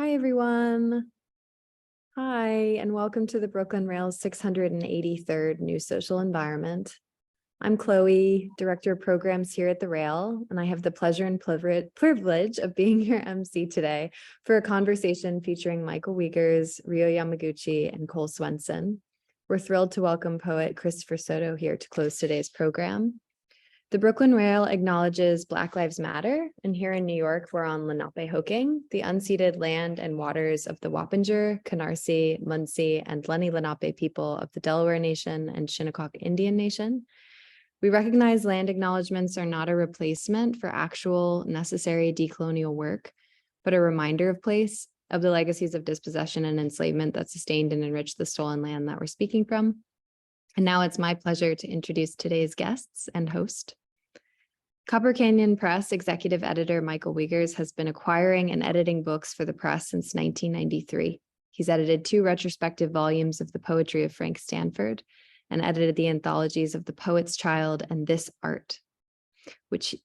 Hi, everyone. Hi, and welcome to the Brooklyn Rail's 683rd New Social Environment. I'm Chloe, Director of Programs here at the Rail, and I have the pleasure and privilege of being your MC today for a conversation featuring Michael Wiegers, Ryo Yamaguchi, and Cole Swensen. We're thrilled to welcome poet Christopher Soto here to close today's program. The Brooklyn Rail acknowledges Black Lives Matter, and here in New York, we're on Lenape-Hoking, the unceded land and waters of the Wappinger, Canarsie, Munsee, and Lenni Lenape people of the Delaware Nation and Shinnecock Indian Nation. We recognize land acknowledgements are not a replacement for actual necessary decolonial work, but a reminder of place of the legacies of dispossession and enslavement that sustained and enriched the stolen land that we're speaking from. And now it's my pleasure to introduce today's guests and host. Copper Canyon Press executive editor Michael Wiegers has been acquiring and editing books for the press since 1993. He's edited 2 retrospective volumes of the poetry of Frank Stanford and edited the anthologies of The Poet's Child and This Art,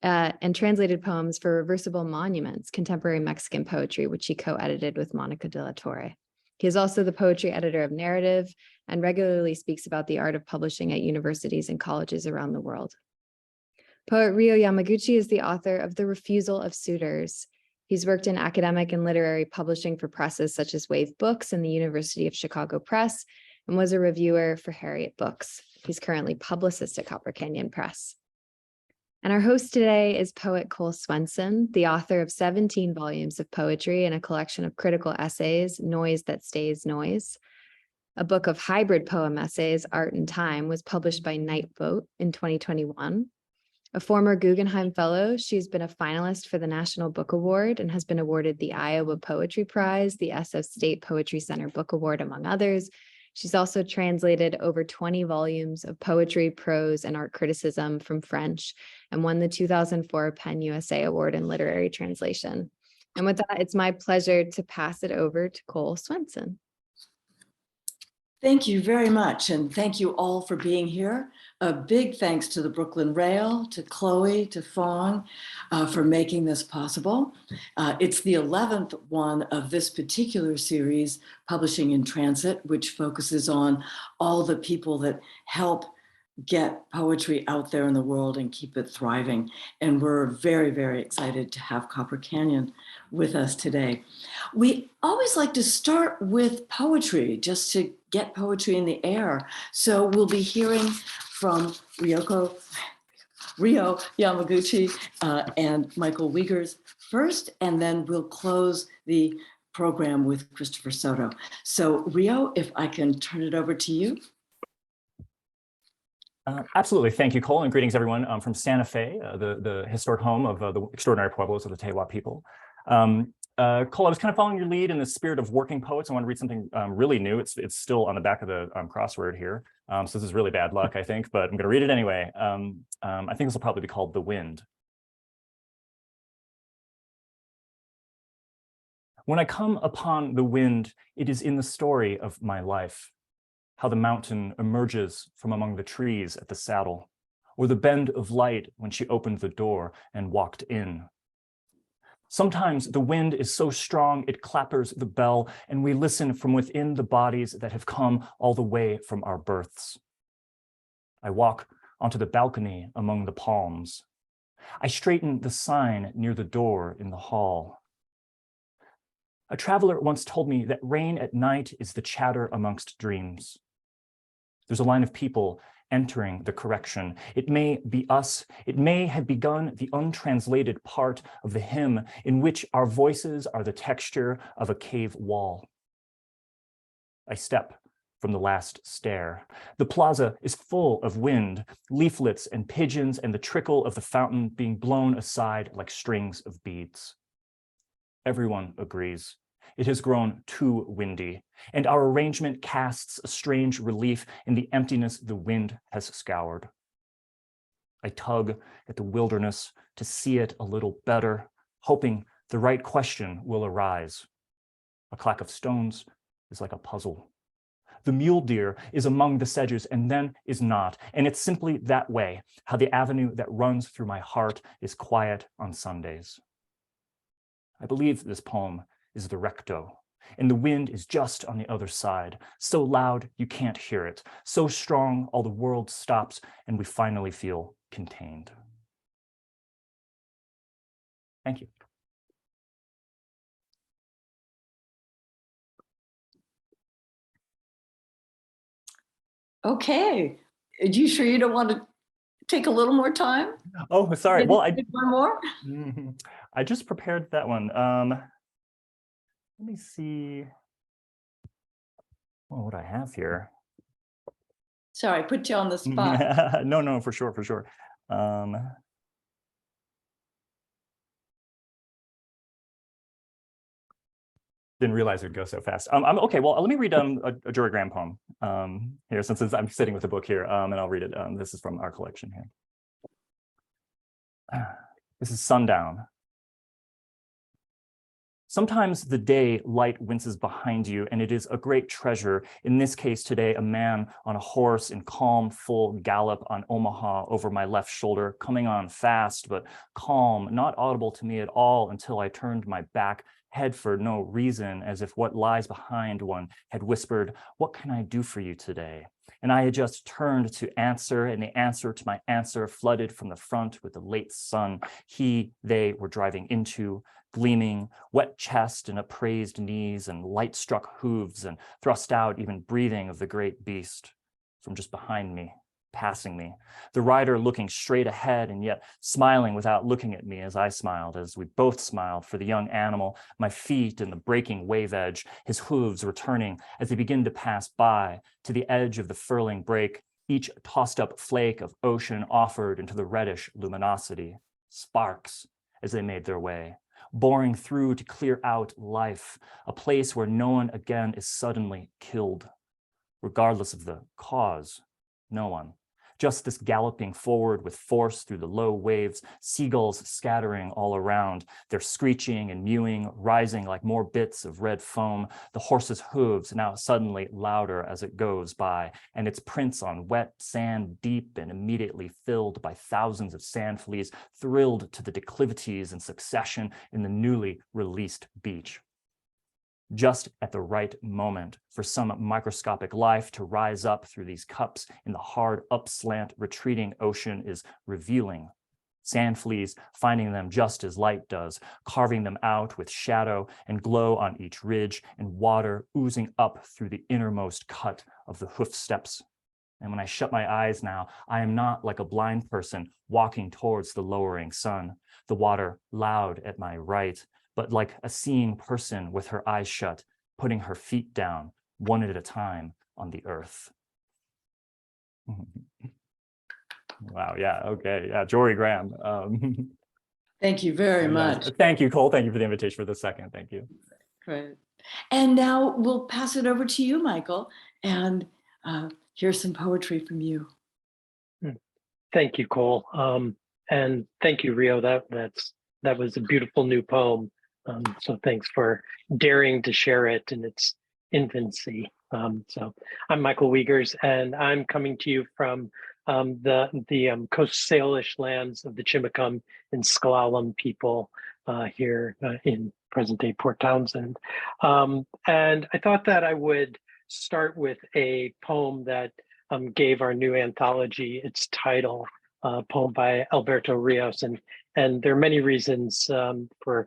and translated poems for Reversible Monuments, contemporary Mexican poetry, which he co-edited with Mónica de la Torre. He is also the poetry editor of Narrative and regularly speaks about the art of publishing at universities and colleges around the world. Poet Ryo Yamaguchi is the author of The Refusal of Suitors. He's worked in academic and literary publishing for presses such as Wave Books and the University of Chicago Press, and was a reviewer for Harriet Books. He's currently publicist at Copper Canyon Press. And our host today is poet Cole Swensen, the author of 17 volumes of poetry and a collection of critical essays, Noise That Stays Noise. A book of hybrid poem essays, Art and Time, was published by Night Vote in 2021. A former Guggenheim Fellow, she's been a finalist for the National Book Award and has been awarded the Iowa Poetry Prize, the SF State Poetry Center Book Award, among others. She's also translated over 20 volumes of poetry, prose, and art criticism from French and won the 2004 PEN USA Award in Literary Translation. And with that, it's my pleasure to pass it over to Cole Swensen. Thank you very much, and thank you all for being here. A big thanks to the Brooklyn Rail, to Chloe, to Fawn for making this possible. It's the 11th one of this particular series, Publishing in Transit, which focuses on all the people that help get poetry out there in the world and keep it thriving. And we're very, very excited to have Copper Canyon with us today. We always like to start with poetry, just to get poetry in the air. So we'll be hearing from Ryo Yamaguchi and Michael Wiegers first, and then we'll close the program with Christopher Soto. So Ryo, if I can turn it over to you. Absolutely. Thank you, Cole, and greetings, everyone, from Santa Fe, the historic home of the extraordinary pueblos of the Tewa people. Cole, I was kind of following your lead in the spirit of working poets. I want to read something really new. It's still on the back of the crossword here. So this is really bad luck, I think, but I'm going to read it anyway. I think this will probably be called The Wind. When I come upon the wind, it is in the story of my life. How the mountain emerges from among the trees at the saddle, or the bend of light when she opened the door and walked in. Sometimes the wind is so strong it clappers the bell, and we listen from within the bodies that have come all the way from our births. I walk onto the balcony among the palms. I straighten the sign near the door in the hall. A traveler once told me that rain at night is the chatter amongst dreams. There's a line of people entering the correction. It may be us. It may have begun the untranslated part of the hymn in which our voices are the texture of a cave wall. I step from the last stair. The plaza is full of wind, leaflets and pigeons, and the trickle of the fountain being blown aside like strings of beads. Everyone agrees. It has grown too windy, and our arrangement casts a strange relief in the emptiness the wind has scoured. I tug at the wilderness to see it a little better, hoping the right question will arise. A clack of stones is like a puzzle. The mule deer is among the sedges and then is not, and it's simply that way, how the avenue that runs through my heart is quiet on Sundays. I believe this poem is the recto, and the wind is just on the other side, so loud you can't hear it, so strong all the world stops and we finally feel contained. Thank you. Okay. Are you sure you don't want to take a little more time? Oh, sorry. Maybe Well, take one more? I just prepared that one. Let me see. Well, what I have here. Sorry, I put you on the spot. No, for sure. Didn't realize it would go so fast. Okay, well, let me read a Jory Graham poem here, since I'm sitting with the book here, and I'll read it. This is from our collection here. This is Sundown. Sometimes the day light winces behind you, and it is a great treasure. In this case today, a man on a horse in calm, full gallop on Omaha over my left shoulder, coming on fast, but calm, not audible to me at all until I turned my back head for no reason, as if what lies behind one had whispered, "What can I do for you today?" And I had just turned to answer, and the answer to my answer flooded from the front with the late sun they were driving into, gleaming, wet chest and upraised knees and light-struck hooves, and thrust out even breathing of the great beast from just behind me, passing me, the rider looking straight ahead and yet smiling without looking at me as I smiled, as we both smiled for the young animal, my feet in the breaking wave edge, his hooves returning as they begin to pass by to the edge of the furling break, each tossed up flake of ocean offered into the reddish luminosity, sparks as they made their way, boring through to clear out life, a place where no one again is suddenly killed, regardless of the cause, no one. Just this galloping forward with force through the low waves, seagulls scattering all around, their screeching and mewing rising like more bits of red foam, the horse's hooves now suddenly louder as it goes by, and its prints on wet sand deep and immediately filled by thousands of sand fleas thrilled to the declivities in succession in the newly released beach. Just at the right moment for some microscopic life to rise up through these cups in the hard upslant retreating ocean is revealing. Sand fleas finding them just as light does, carving them out with shadow and glow on each ridge, and water oozing up through the innermost cut of the hoof steps. And when I shut my eyes now, I am not like a blind person walking towards the lowering sun, the water loud at my right, but like a seeing person with her eyes shut, putting her feet down one at a time on the earth. Wow, yeah, okay, yeah, Jory Graham. Thank you very much. Thank you, Cole. Thank you for the invitation for the second. Thank you. Great. And now we'll pass it over to you, Michael, and here's some poetry from you. Thank you, Cole. And thank you, Rio. That was a beautiful new poem. So thanks for daring to share it in its infancy. So I'm Michael Wiegers, and I'm coming to you from the Coast Salish lands of the Chimicum and Sklallam people here in present-day Port Townsend. And I thought that I would start with a poem that gave our new anthology its title, a poem by Alberto Rios, and there are many reasons for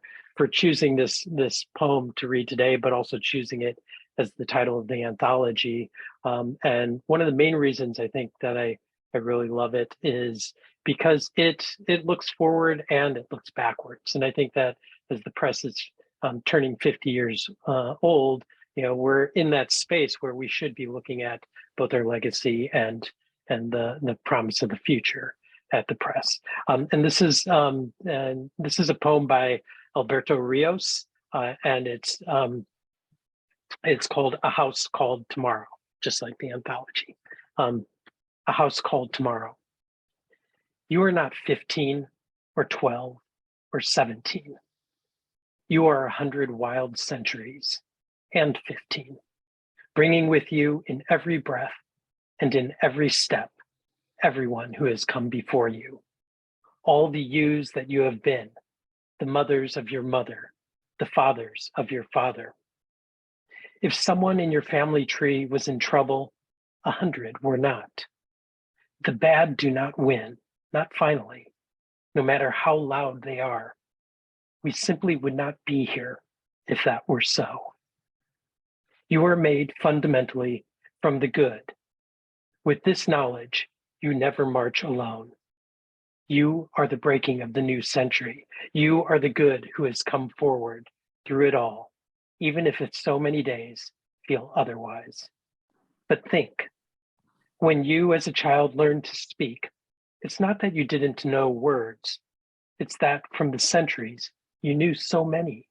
choosing this poem to read today, but also choosing it as the title of the anthology. And one of the main reasons I think that I really love it is because it looks forward and it looks backwards. And I think that as the press is turning 50 years old, we're in that space where we should be looking at both our legacy and the promise of the future at the press. And this is a poem by Alberto Rios, and it's called A House Called Tomorrow, just like the anthology. A House Called Tomorrow. You are not 15 or 12 or 17. You are 100 wild centuries and 15, bringing with you in every breath and in every step everyone who has come before you, all the yous that you have been, the mothers of your mother, the fathers of your father. If someone in your family tree was in trouble, 100 were not. The bad do not win, not finally, no matter how loud they are. We simply would not be here if that were so. You are made fundamentally from the good. With this knowledge, you never march alone. You are the breaking of the new century. You are the good who has come forward through it all, even if it's so many days feel otherwise. But think, when you as a child learned to speak, it's not that you didn't know words. It's that from the centuries, you knew so many.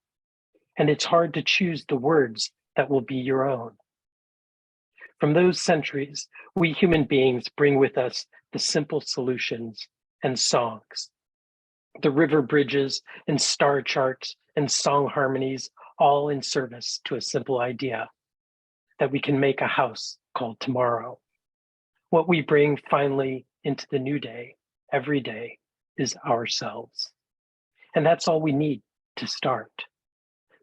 And it's hard to choose the words that will be your own. From those centuries, we human beings bring with us the simple solutions and songs, the river bridges and star charts and song harmonies, all in service to a simple idea that we can make a house called tomorrow. What we bring finally into the new day, every day, is ourselves. And that's all we need to start.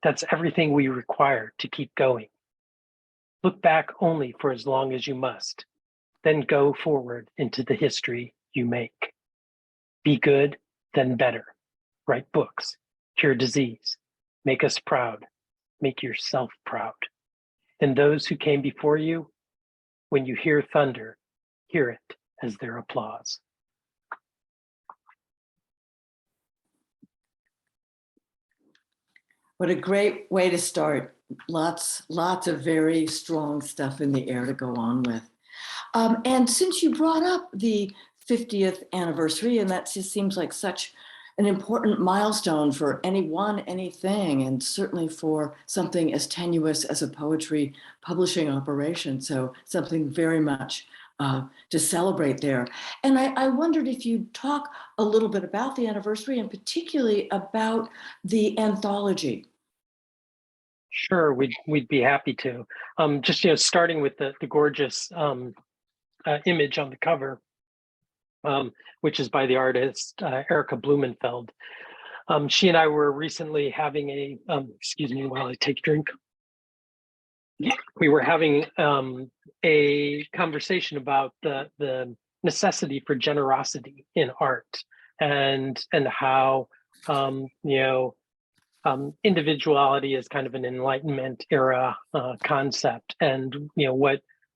That's everything we require to keep going. Look back only for as long as you must, then go forward into the history you make. Be good, then better. Write books, cure disease, make us proud, make yourself proud. And those who came before you, when you hear thunder, hear it as their applause. What a great way to start. Lots of very strong stuff in the air to go on with. And since you brought up the 50th anniversary, and that just seems like such an important milestone for anyone, anything, and certainly for something as tenuous as a poetry publishing operation. So something very much to celebrate there. And I wondered if you'd talk a little bit about the anniversary and particularly about the anthology. Sure, we'd be happy to. Just starting with the gorgeous image on the cover, which is by the artist Erica Blumenfeld. She and I were recently having a excuse me while I take a drink. We were having a conversation about the necessity for generosity in art, and how individuality is kind of an Enlightenment era concept, and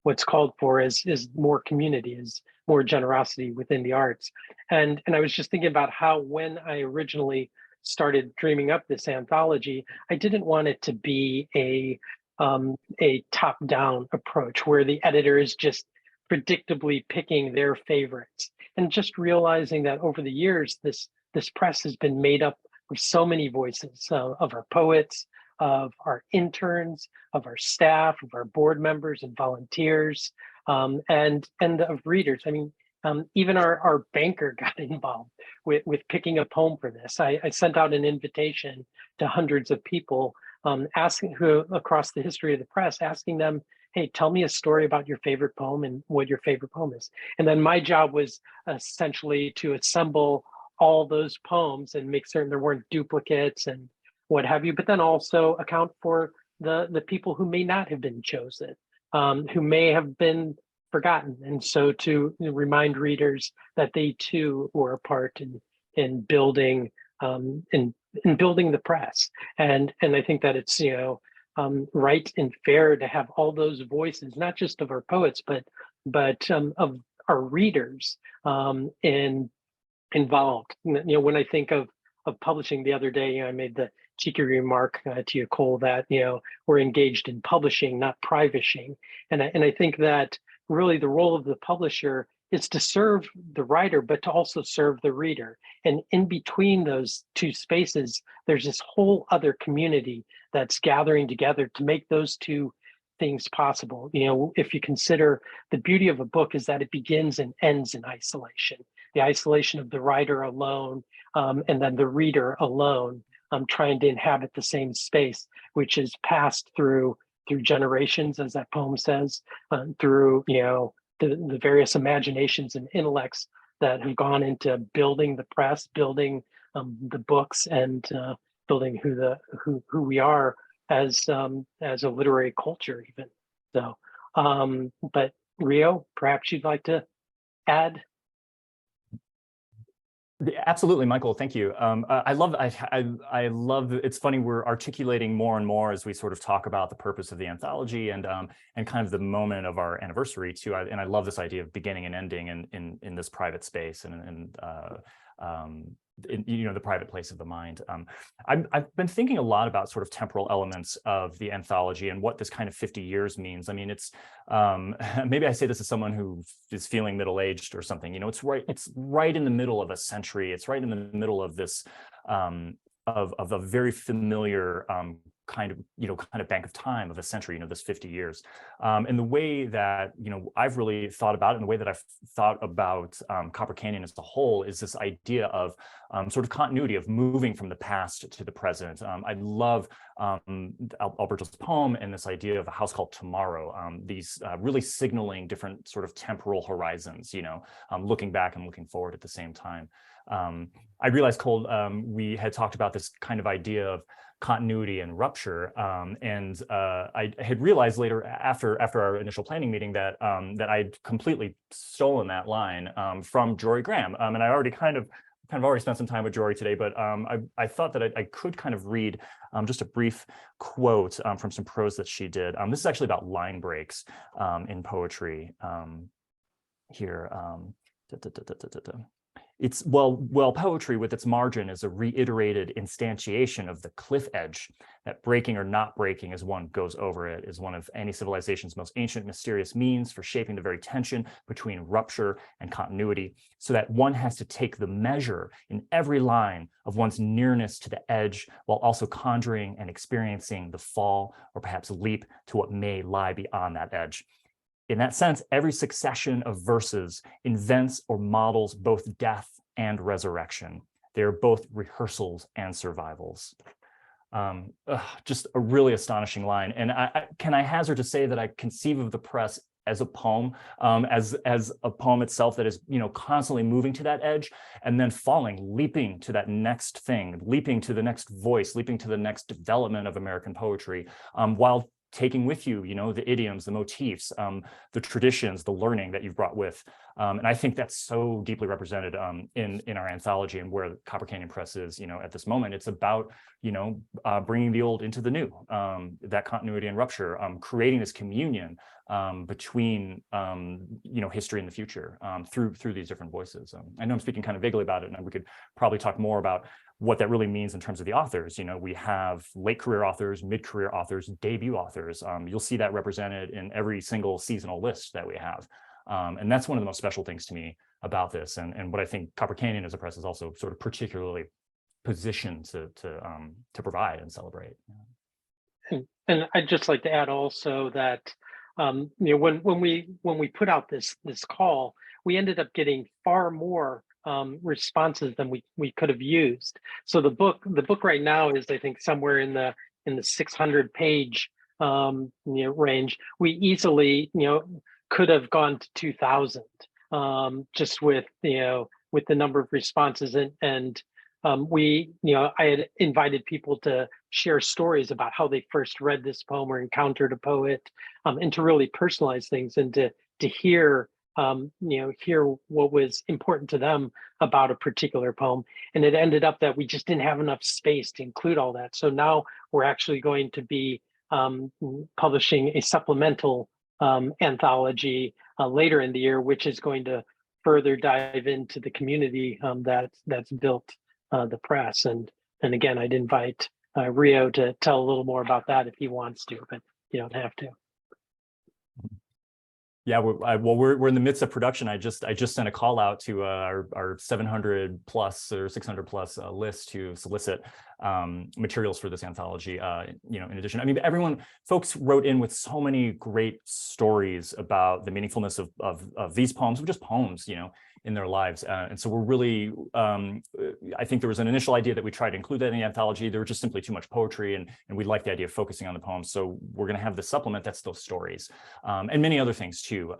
what's called for is more community, is more generosity within the arts. And I was just thinking about how, when I originally started dreaming up this anthology, I didn't want it to be a top-down approach where the editor is just predictably picking their favorites, and just realizing that over the years, this press has been made up of so many voices, of our poets, of our interns, of our staff, of our board members and volunteers, and of readers. I mean, even our banker got involved with picking a poem for this. I sent out an invitation to hundreds of people, asking who across the history of the press, asking them, hey, tell me a story about your favorite poem and what your favorite poem is. And then my job was essentially to assemble all those poems and make certain there weren't duplicates and what have you, but then also account for the people who may not have been chosen, who may have been forgotten. And so to remind readers that they too were a part in building in building the press. And I think that it's right and fair to have all those voices, not just of our poets, but of our readers involved. When I think of publishing, the other day, I made the cheeky remark to you, Cole, that we're engaged in publishing, not privishing, and I think that really the role of the publisher is to serve the writer, but to also serve the reader. And in between those two spaces, there's this whole other community that's gathering together to make those two things possible. If you consider the beauty of a book is that it begins and ends in isolation. The isolation of the writer alone, and then the reader alone, trying to inhabit the same space, which is passed through generations, as that poem says, through the various imaginations and intellects that have gone into building the press, building the books, and building who we are as a literary culture even. So, but Rio, perhaps you'd like to add? Absolutely, Michael. Thank you. I love. I love. It's funny. We're articulating more and more as we sort of talk about the purpose of the anthology and kind of the moment of our anniversary too. And I love this idea of beginning and ending in this private space and you know, the private place of the mind. I've been thinking a lot about sort of temporal elements of the anthology and what this kind of 50 years means. I mean, it's maybe I say this as someone who is feeling middle-aged or something. You know, it's right in the middle of a century. It's right in the middle of this of a very familiar kind of bank of time of a century, you know, this 50 years. And the way that, you know, I've really thought about it, and the way that I've thought about Copper Canyon as a whole is this idea of sort of continuity, of moving from the past to the present. I love Alberto's poem and this idea of a house called Tomorrow, these really signaling different sort of temporal horizons, you know, looking back and looking forward at the same time. I realized, Cole, we had talked about this kind of idea of continuity and rupture, and I had realized later after our initial planning meeting that that I'd completely stolen that line from Jory Graham, and I already kind of already spent some time with Jory today, but I thought that I could kind of read just a brief quote from some prose that she did. This is actually about line breaks in poetry here. It's well, poetry with its margin is a reiterated instantiation of the cliff edge, that breaking or not breaking as one goes over it is one of any civilization's most ancient, mysterious means for shaping the very tension between rupture and continuity, so that one has to take the measure in every line of one's nearness to the edge, while also conjuring and experiencing the fall or perhaps leap to what may lie beyond that edge. In that sense, every succession of verses invents or models both death and resurrection. They're both rehearsals and survivals. Just a really astonishing line. And can I hazard to say that I conceive of the press as a poem, as a poem itself that is, you know, constantly moving to that edge and then falling, leaping to that next thing, leaping to the next voice, leaping to the next development of American poetry, while taking with you, you know, the idioms, the motifs, the traditions, the learning that you've brought with. And I think that's so deeply represented in our anthology and where Copper Canyon Press is, you know, at this moment. It's about, you know, bringing the old into the new, that continuity and rupture, creating this communion between, you know, history and the future through these different voices. I know I'm speaking kind of vaguely about it, and we could probably talk more about what that really means in terms of the authors. You know, we have late career authors, mid-career authors, debut authors. You'll see that represented in every single seasonal list that we have. And that's one of the most special things to me about this. And what I think Copper Canyon as a press is also sort of particularly positioned to provide and celebrate. And I'd just like to add also that, you know, when we put out this call, we ended up getting far more responses than we could have used. So the book right now is, I think, somewhere in the 600 page you know, range. We easily, you know, could have gone to 2,000 just with, you know, with the number of responses, and we, you know, I had invited people to share stories about how they first read this poem or encountered a poet, and to really personalize things and to hear, you know, hear what was important to them about a particular poem. And it ended up that we just didn't have enough space to include all that. So now we're actually going to be publishing a supplemental anthology later in the year, which is going to further dive into the community that's built the press. And again, I'd invite Rio to tell a little more about that if he wants to, but you don't have to. Yeah, we're in the midst of production. I just sent a call out to our 700 plus or 600 plus list to solicit materials for this anthology. You know, in addition, I mean, folks wrote in with so many great stories about the meaningfulness of these poems, just poems, you know, in their lives. And so we're really, I think there was an initial idea that we tried to include that in the anthology. There was just simply too much poetry, and we like the idea of focusing on the poems. So we're going to have the supplement that's those stories, and many other things too.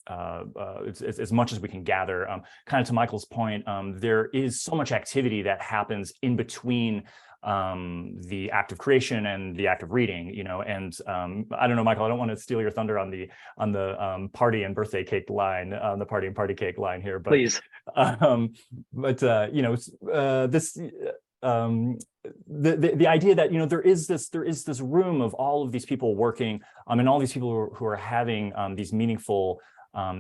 It's as much as we can gather. Kind of to Michael's point, there is so much activity that happens in between the act of creation and the act of reading, you know. And I don't know, Michael, I don't want to steal your thunder on the party and birthday cake line, the party and party cake line here, but Please. You know, this the idea that, you know, there is this room of all of these people working, and all these people who are having these meaningful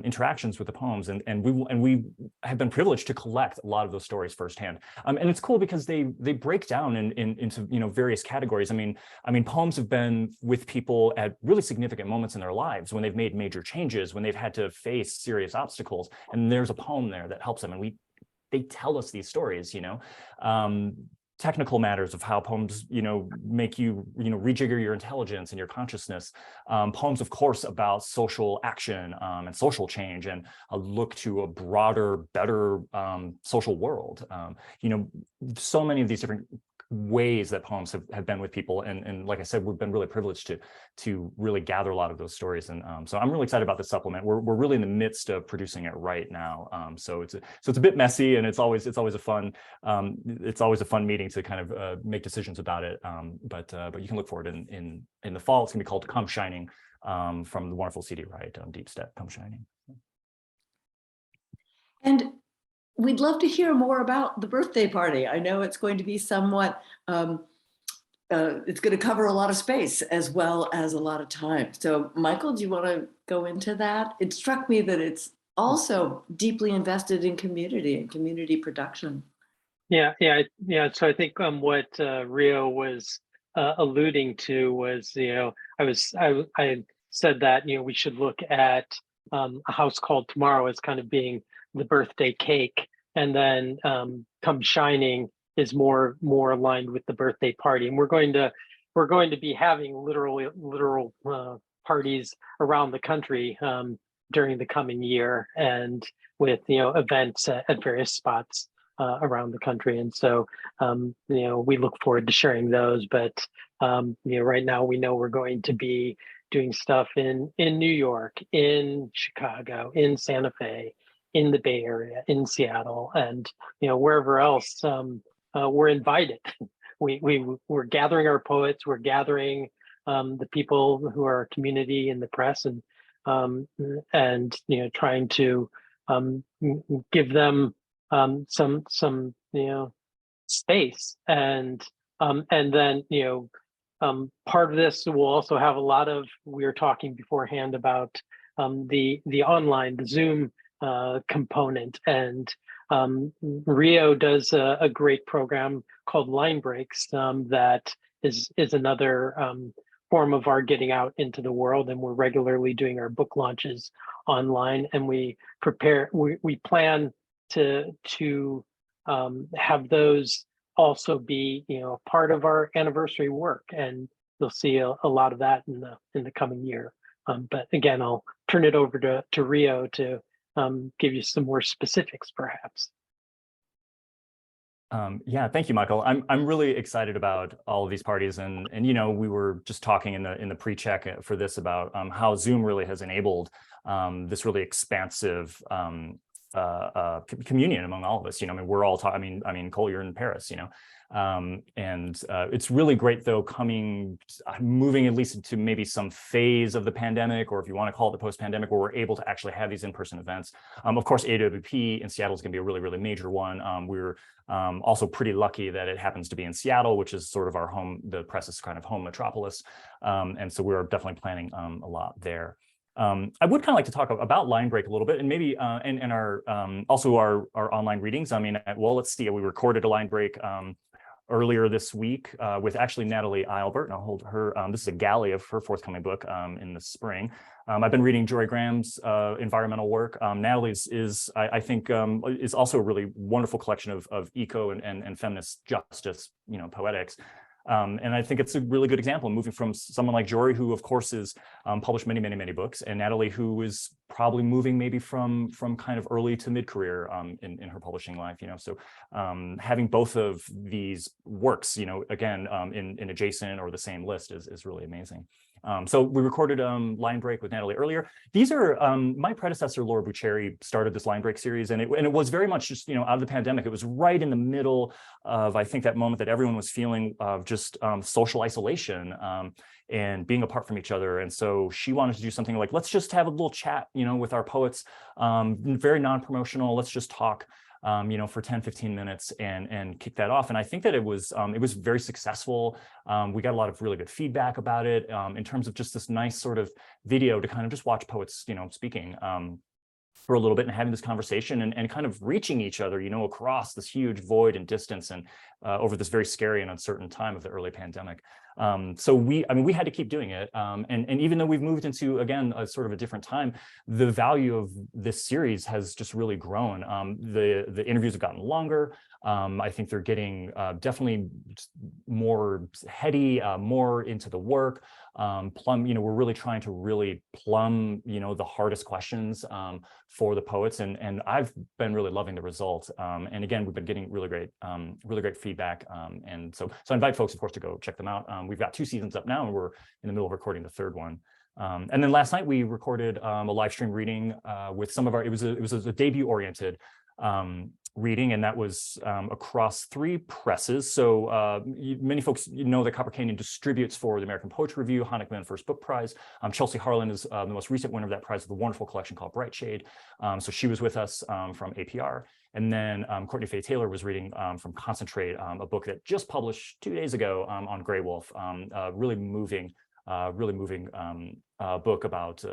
interactions with the poems, and we have been privileged to collect a lot of those stories firsthand. And it's cool because they break down into, you know, various categories. I mean, poems have been with people at really significant moments in their lives, when they've made major changes, when they've had to face serious obstacles, and there's a poem there that helps them, and they tell us these stories, you know. Technical matters of how poems, you know, make you, you know, rejigger your intelligence and your consciousness. Poems, of course, about social action and social change, and a look to a broader, better social world. You know, so many of these different ways that poems have been with people, and like I said, we've been really privileged to really gather a lot of those stories. And so I'm really excited about this supplement. We're really in the midst of producing it right now. So it's a bit messy, and it's always a fun meeting to kind of make decisions about it. But you can look for it in the fall. It's gonna be called Come Shining, from the wonderful CD Wright, Deep Step, Come Shining. And we'd love to hear more about the birthday party. I know it's going to be somewhat, it's going to cover a lot of space as well as a lot of time. So Michael, do you want to go into that? It struck me that it's also deeply invested in community and community production. Yeah. So I think what Rio was alluding to was, you know, I said that, you know, we should look at A House Called Tomorrow as kind of being the birthday cake, and then Come Shining is more aligned with the birthday party. And we're going to be having literal parties around the country during the coming year, and with, you know, events at various spots around the country. And so you know, we look forward to sharing those. But you know, right now we know we're going to be doing stuff in New York, in Chicago, in Santa Fe, in the Bay Area, in Seattle, and, you know, wherever else we're invited. We're gathering our poets, we're gathering the people who are community in the press, and you know, trying to give them some you know, space, and then, you know, part of this will also have a lot of, we were talking beforehand about the online, the Zoom component, and Rio does a great program called Line Breaks that is another form of our getting out into the world, and we're regularly doing our book launches online, and we plan to have those also be, you know, part of our anniversary work, and you'll see a lot of that in the coming year. But again, I'll turn it over to Rio to give you some more specifics, perhaps. Yeah, thank you, Michael. I'm really excited about all of these parties, and you know, we were just talking in the pre-check for this about how Zoom really has enabled this really expansive communion among all of us. You know, I mean, we're all talking. I mean, Cole, you're in Paris, you know. And it's really great, though, moving at least into maybe some phase of the pandemic, or if you want to call it the post-pandemic, where we're able to actually have these in-person events. Of course, AWP in Seattle is going to be a really, really major one. We're also pretty lucky that it happens to be in Seattle, which is sort of our home, the press's kind of home metropolis. And so we're definitely planning a lot there. I would kind of like to talk about Line Break a little bit, and maybe and our also our online readings. I mean, well, let's see. We recorded a Line Break earlier this week with actually Natalie Eilbert, and I'll hold her. This is a galley of her forthcoming book in the spring. I've been reading Joy Graham's environmental work. Natalie's is, I think, is also a really wonderful collection of eco and feminist justice, you know, poetics. And I think it's a really good example, moving from someone like Jory, who of course is published many, many, many books, and Natalie, who is probably moving maybe from kind of early to mid-career in her publishing life, So having both of these works, again, in adjacent or the same list is really amazing. So we recorded Line Break with Natalie earlier. These are my predecessor, Laura Bucheri, started this Line Break series, and it was very much just out of the pandemic. It was right in the middle of, I think, that moment that everyone was feeling of just social isolation and being apart from each other. And so she wanted to do something like, let's just have a little chat, with our poets, very non-promotional. Let's just talk. For 10, 15 minutes and kick that off. And I think that it was very successful. We got a lot of really good feedback about it in terms of just this nice sort of video to kind of just watch poets, speaking for a little bit and having this conversation and kind of reaching each other, across this huge void and distance and over this very scary and uncertain time of the early pandemic. So we had to keep doing it. And even though we've moved into, again, a sort of a different time, the value of this series has just really grown. The interviews have gotten longer. I think they're getting definitely more heady, more into the work. We're really trying to really plumb, the hardest questions for the poets. And I've been really loving the results. And again, we've been getting really great feedback. And so I invite folks, of course, to go check them out. We've got 2 seasons up now, and we're in the middle of recording the 3rd one. And then last night we recorded a live stream reading with some of our, it was a debut-oriented reading, and that was across 3 presses. So many folks that Copper Canyon distributes for the American Poetry Review, Hahnemann First Book Prize. Chelsea Harlan is the most recent winner of that prize with a wonderful collection called Bright Shade. So she was with us from APR. And then Courtney Faye Taylor was reading from Concentrate, a book that just published 2 days ago on Grey Wolf, really moving book about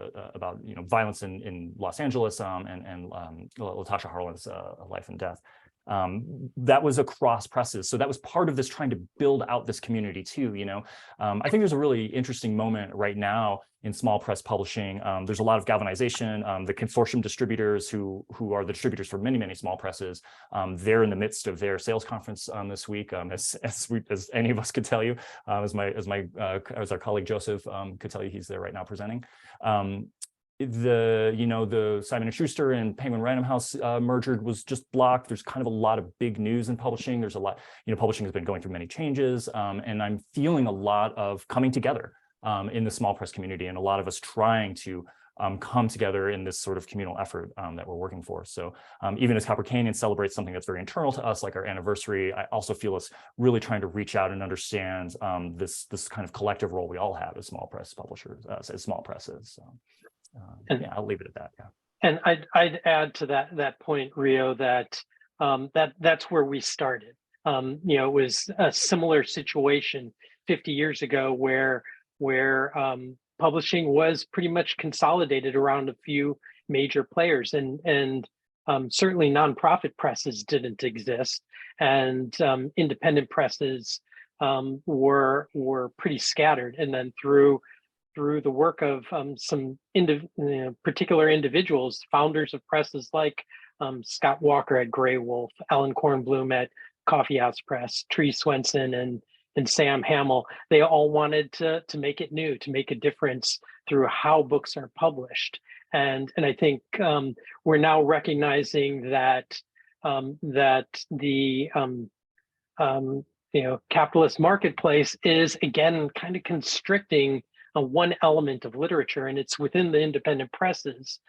violence in Los Angeles and Latasha Harlan's life and death. That was across presses. So that was part of this trying to build out this community too, I think there's a really interesting moment right now in small press publishing. There's a lot of galvanization. The consortium distributors who are the distributors for many, many small presses, they're in the midst of their sales conference this week, as any of us could tell you, as our colleague Joseph could tell you, he's there right now presenting. The Simon & Schuster and Penguin Random House merger was just blocked. There's kind of a lot of big news in publishing. There's a lot, publishing has been going through many changes, and I'm feeling a lot of coming together in the small press community, and a lot of us trying to come together in this sort of communal effort that we're working for. So even as Copper Canyon celebrates something that's very internal to us, like our anniversary, I also feel us really trying to reach out and understand this kind of collective role we all have as small press publishers, as small presses. So, yeah, I'll leave it at that. Yeah. And I'd add to that point, Rio, that that's where we started. It was a similar situation 50 years ago where publishing was pretty much consolidated around a few major players, and certainly nonprofit presses didn't exist, and independent presses were pretty scattered. And then through the work of some particular individuals, founders of presses like Scott Walker at Grey Wolf, Alan Kornblum at Coffee House Press, Tree Swensen and Sam Hamill, they all wanted to make it new, to make a difference through how books are published. And I think we're now recognizing that the capitalist marketplace is again kind of constricting one element of literature, and it's within the independent presses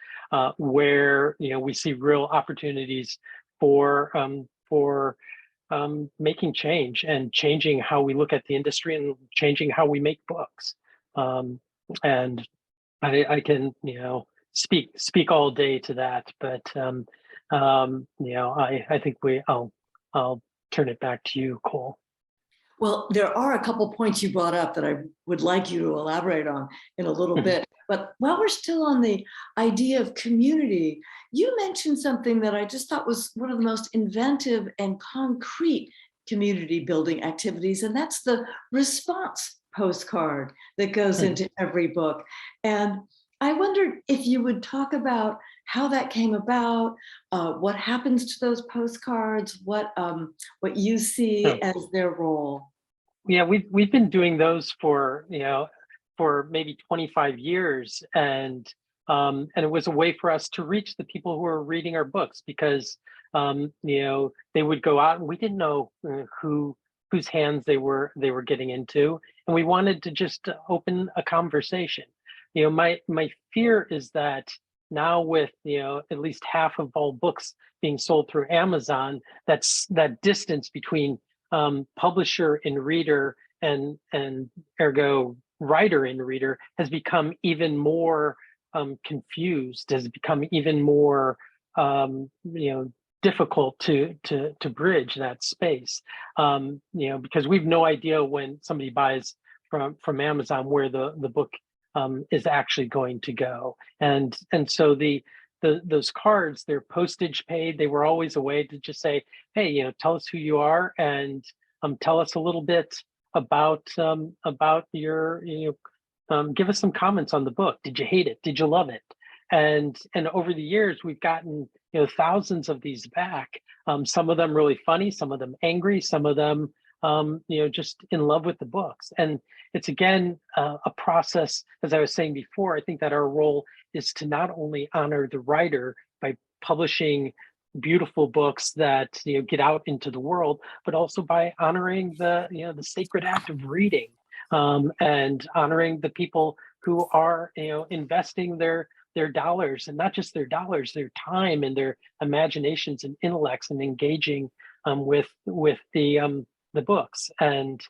where we see real opportunities for making change and changing how we look at the industry and changing how we make books. And I can speak all day to that, but I think I'll turn it back to you, Cole. Well, there are a couple points you brought up that I would like you to elaborate on in a little bit. But while we're still on the idea of community, you mentioned something that I just thought was one of the most inventive and concrete community building activities, and that's the response postcard that goes into every book. And I wondered if you would talk about how that came about, what happens to those postcards, what you see as their role. Yeah, we've been doing those for for maybe 25 years, and it was a way for us to reach the people who are reading our books, because they would go out and we didn't know whose hands they were getting into, and we wanted to just open a conversation. My fear is that now, with at least half of all books being sold through Amazon, that distance between publisher and reader and ergo writer and reader has become even more confused, has become even more difficult to bridge that space, because we've no idea when somebody buys from Amazon where the book is actually going to go, and so those cards, they're postage paid. They were always a way to just say, hey, tell us who you are, and tell us a little bit about your, give us some comments on the book. Did you hate it? Did you love it? And over the years, we've gotten thousands of these back. Some of them really funny, some of them angry, some of them just in love with the books. And it's again a process. As I was saying before, I think that our role is to not only honor the writer by publishing beautiful books that get out into the world, but also by honoring the the sacred act of reading, and honoring the people who are investing their dollars, and not just their dollars, their time and their imaginations and intellects, and engaging with the books. And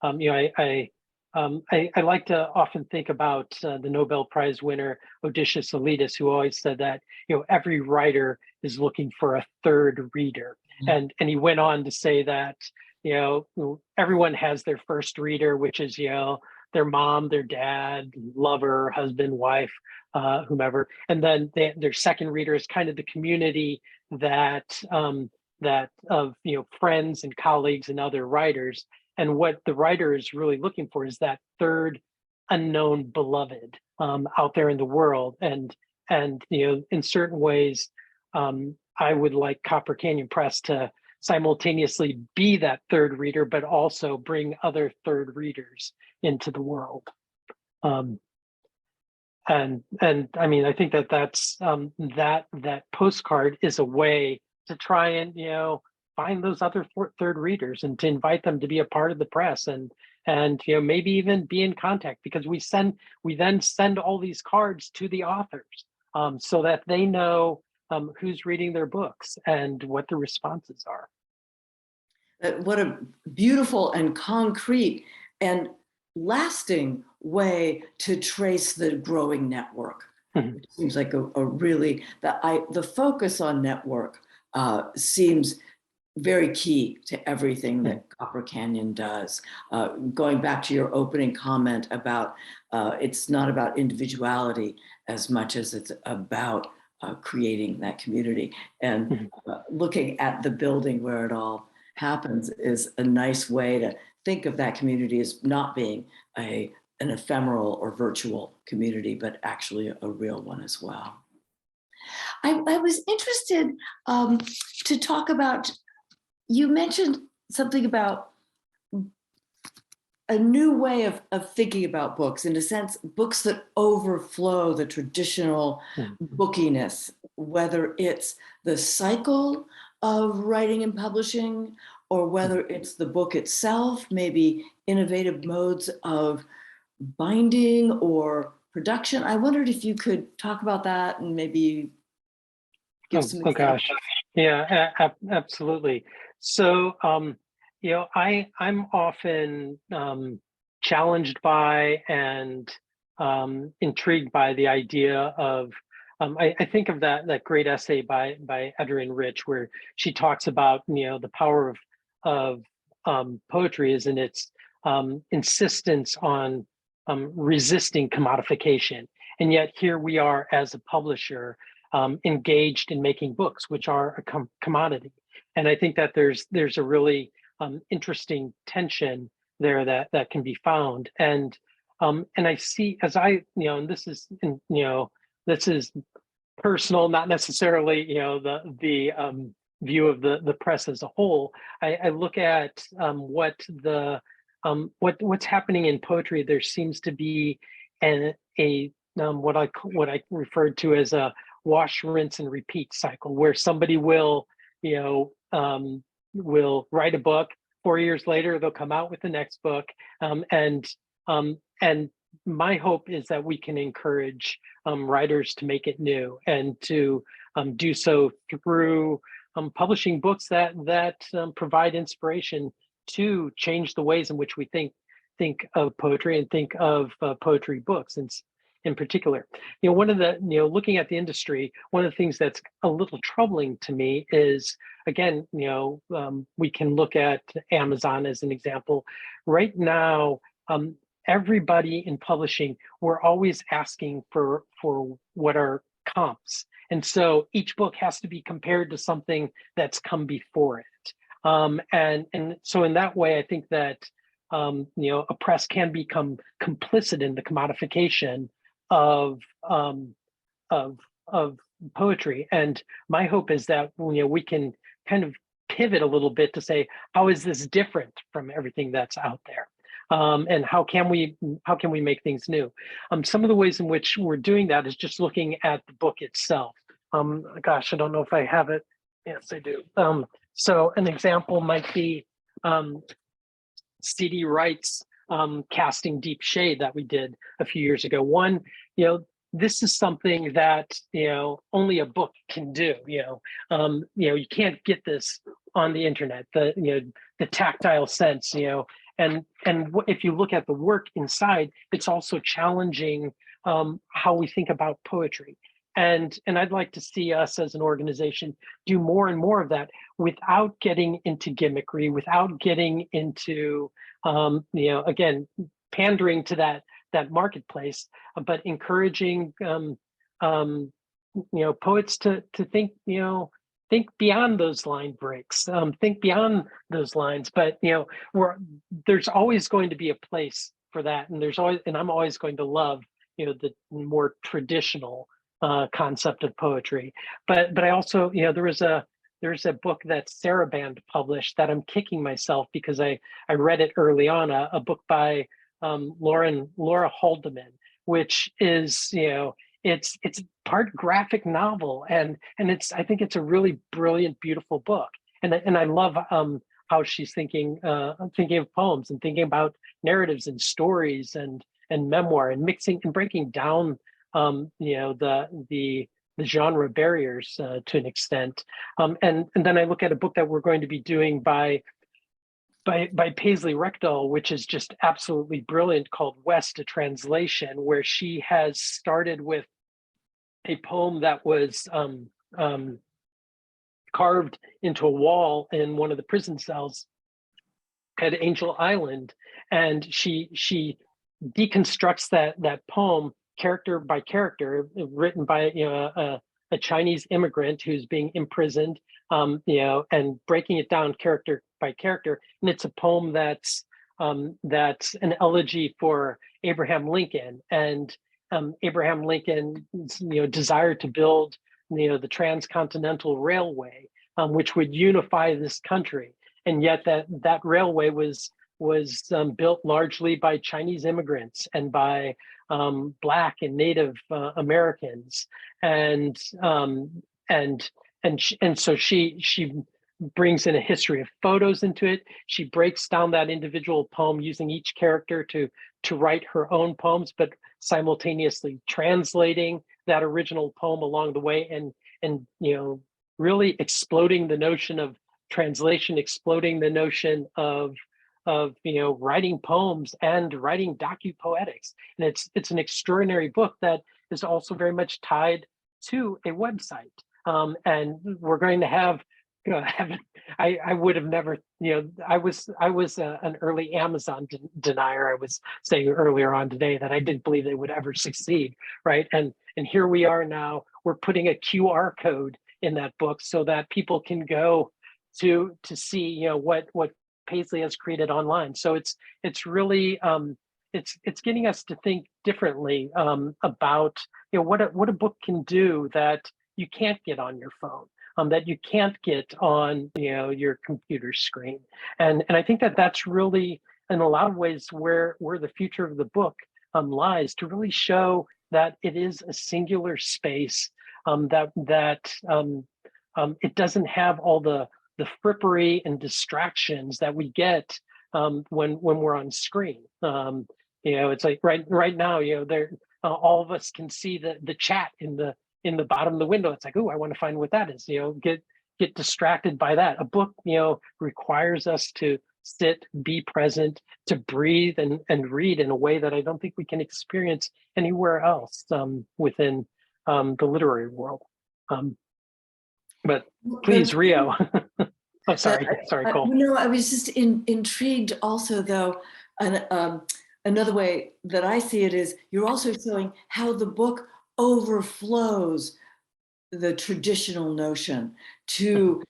I like to often think about the Nobel Prize winner Odysseus Elitis, who always said that every writer is looking for a third reader, and he went on to say that everyone has their first reader, which is their mom, their dad, lover, husband, wife, whomever, and then their second reader is kind of the community that of friends and colleagues and other writers. And what the writer is really looking for is that third unknown beloved out there in the world. And in certain ways, I would like Copper Canyon Press to simultaneously be that third reader, but also bring other third readers into the world. And I mean, I think that's that postcard is a way to try and find those other third readers, and to invite them to be a part of the press, and maybe even be in contact, because we then send all these cards to the authors, so that they know who's reading their books and what the responses are. What a beautiful and concrete and lasting way to trace the growing network. Mm-hmm. It seems like a really, the focus on network seems very key to everything that Copper Canyon does. Going back to your opening comment about it's not about individuality as much as it's about creating that community. And looking at the building where it all happens is a nice way to think of that community as not being an ephemeral or virtual community, but actually a real one as well. I was interested to talk about, you mentioned something about a new way of thinking about books, in a sense, books that overflow the traditional bookiness, whether it's the cycle of writing and publishing, or whether it's the book itself, maybe innovative modes of binding or production. I wondered if you could talk about that and maybe give some examples. Gosh, yeah, absolutely. So, I'm often challenged by and intrigued by the idea of, I think of that great essay by Adrienne Rich, where she talks about the power of poetry is in its insistence on resisting commodification, and yet here we are as a publisher engaged in making books, which are a commodity. And I think that there's a really interesting tension there that can be found. And I see, as I and this is personal, not necessarily the view of the press as a whole. I look at what the what's happening in poetry, there seems to be what I referred to as a wash, rinse, and repeat cycle, where somebody will, will write a book. 4 years later, they'll come out with the next book, and my hope is that we can encourage writers to make it new and to do so through publishing books that provide inspiration to change the ways in which we think of poetry and think of poetry books in particular. One of the, looking at the industry, one of the things that's a little troubling to me is, again, we can look at Amazon as an example. Right now, everybody in publishing, we're always asking for what are comps. And so each book has to be compared to something that's come before it. And so in that way, I think that, a press can become complicit in the commodification of poetry. And my hope is that, we can kind of pivot a little bit to say, how is this different from everything that's out there? And how can we make things new? Some of the ways in which we're doing that is just looking at the book itself. Gosh, I don't know if I have it. Yes, I do. So an example might be C.D. Wright's Casting Deep Shade that we did a few years ago. One, this is something that only a book can do. You can't get this on the internet. The tactile sense. And if you look at the work inside, it's also challenging how we think about poetry. And I'd like to see us as an organization do more and more of that without getting into gimmickry, without getting into, again, pandering to that marketplace, but encouraging, poets to think, think beyond those line breaks, think beyond those lines. But there's always going to be a place for that, and I'm always going to love the more traditional concept of poetry. But I also, there's a book that Sarah Band published that I'm kicking myself because I read it early on, a book by Laura Haldeman, which is it's part graphic novel, and I think it's a really brilliant, beautiful book, and I love how she's thinking of poems and thinking about narratives and stories and memoir and mixing and breaking down the genre barriers to an extent, and then I look at a book that we're going to be doing by Paisley Rekdal, which is just absolutely brilliant, called West, a Translation, where she has started with a poem that was carved into a wall in one of the prison cells at Angel Island, and she deconstructs that poem character by character, written by a Chinese immigrant who's being imprisoned, and breaking it down character by character. And it's a poem that's an elegy for Abraham Lincoln and Abraham Lincoln's desire to build the transcontinental railway, which would unify this country. And yet that railway was built largely by Chinese immigrants and by Black and Native Americans, and so she brings in a history of photos into it. She breaks down that individual poem using each character to write her own poems, but simultaneously translating that original poem along the way, and really exploding the notion of translation, exploding the notion of writing poems and writing docu-poetics. And it's an extraordinary book that is also very much tied to a website. And we're going to have I would have never, I was an early Amazon denier. I was saying earlier on today that I didn't believe they would ever succeed, right? And here we are now. We're putting a QR code in that book so that people can go to see, what Paisley has created online. So it's really it's getting us to think differently about what a book can do that you can't get on your phone. That you can't get on your computer screen, and I think that's really in a lot of ways where the future of the book lies, to really show that it is a singular space, it doesn't have all the frippery and distractions that we get when we're on screen. It's like right now, all of us can see the chat in the bottom of the window. It's like, oh, I want to find what that is. Get distracted by that. A book, requires us to sit, be present, to breathe and read in a way that I don't think we can experience anywhere else within the literary world. But please, Rio. Oh, sorry, Cole. I was just intrigued also, though, and another way that I see it is you're also showing how the book overflows the traditional notion to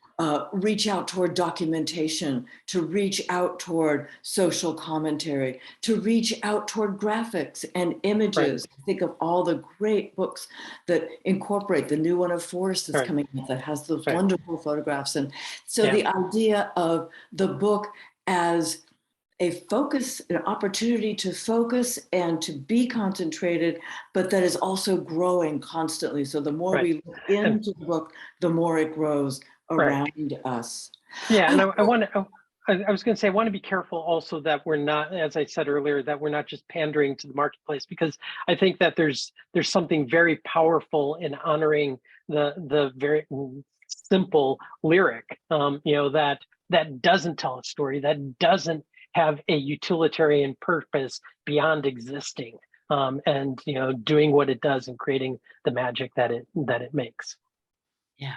reach out toward documentation, to reach out toward social commentary, to reach out toward graphics and images. Right. Think of all the great books that incorporate. The new one of Forrest that's coming out that has those wonderful photographs. And so the idea of the book as a focus, an opportunity to focus and to be concentrated, but that is also growing constantly. So the more we look into the book, the more it grows around us. Yeah, and I was going to say, I want to be careful also that we're not, as I said earlier, that we're not just pandering to the marketplace, because I think that there's something very powerful in honoring the very simple lyric, that doesn't tell a story, that doesn't have a utilitarian purpose beyond existing, and doing what it does and creating the magic that it makes. Yeah.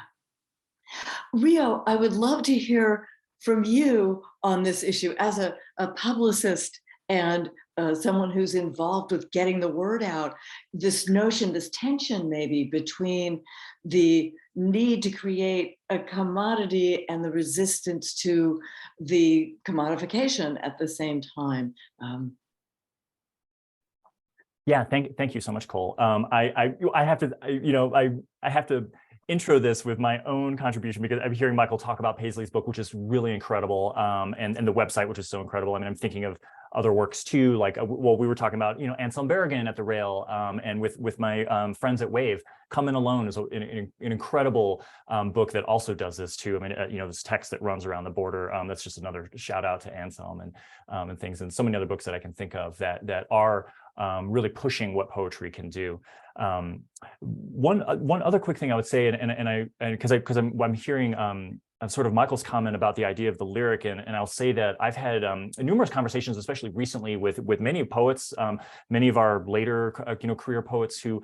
Rio, I would love to hear from you on this issue as a publicist and someone who's involved with getting the word out. This notion, this tension maybe between the need to create a commodity and the resistance to the commodification at the same time. Yeah, thank you so much, Cole. I have to intro this with my own contribution, because I'm hearing Michael talk about Paisley's book, which is really incredible, and the website, which is so incredible. I mean, I'm thinking of other works too, like, well, we were talking about, Anselm Berrigan at the Rail, and with my friends at Wave. Come In Alone is an incredible book that also does this too. I mean, this text that runs around the border, that's just another shout out to Anselm and things, and so many other books that I can think of that are really pushing what poetry can do. One other quick thing I would say, and because I'm hearing sort of Michael's comment about the idea of the lyric, and I'll say that I've had numerous conversations, especially recently, with many poets, many of our later career poets who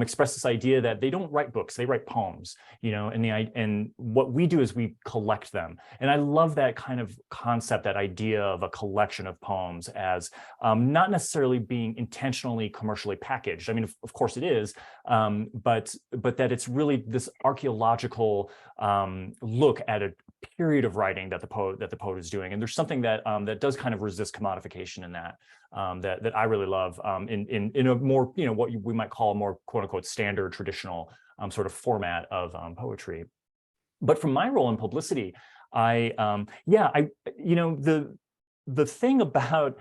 express this idea that they don't write books, they write poems, and what we do is we collect them. And I love that kind of concept, that idea of a collection of poems as not necessarily being intentionally commercially packaged. I mean, of course it is, but that it's really this archaeological look at a period of writing that the poet is doing. And there's something that that does kind of resist commodification in that I really love, in a more, what we might call a more quote unquote standard traditional sort of format of poetry. But from my role in publicity, the thing about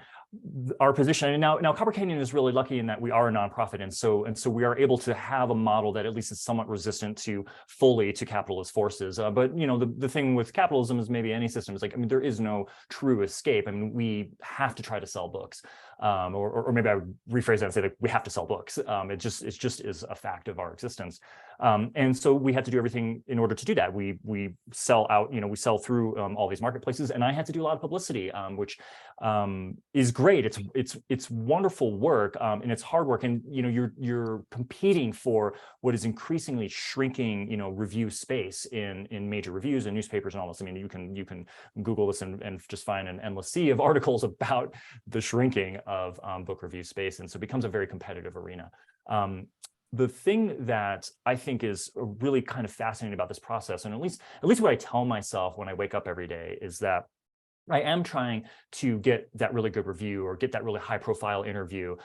our position, and now Copper Canyon is really lucky in that we are a nonprofit, and so we are able to have a model that at least is somewhat resistant fully to capitalist forces. But the thing with capitalism is, maybe any system, is like, I mean, there is no true escape. I mean, we have to try to sell books, or maybe I would rephrase that and say that we have to sell books. It just is a fact of our existence, and so we had to do everything in order to do that. We sell out, we sell through all these marketplaces, and I had to do a lot of publicity, which is great. It's wonderful work, and it's hard work, and you're competing for what is increasingly shrinking review space in major reviews and newspapers and all this. I mean, you can Google this and just find an endless sea of articles about the shrinking of book review space, and so it becomes a very competitive arena. The thing that I think is really kind of fascinating about this process, and at least what I tell myself when I wake up every day, is that I am trying to get that really good review or get that really high profile interview,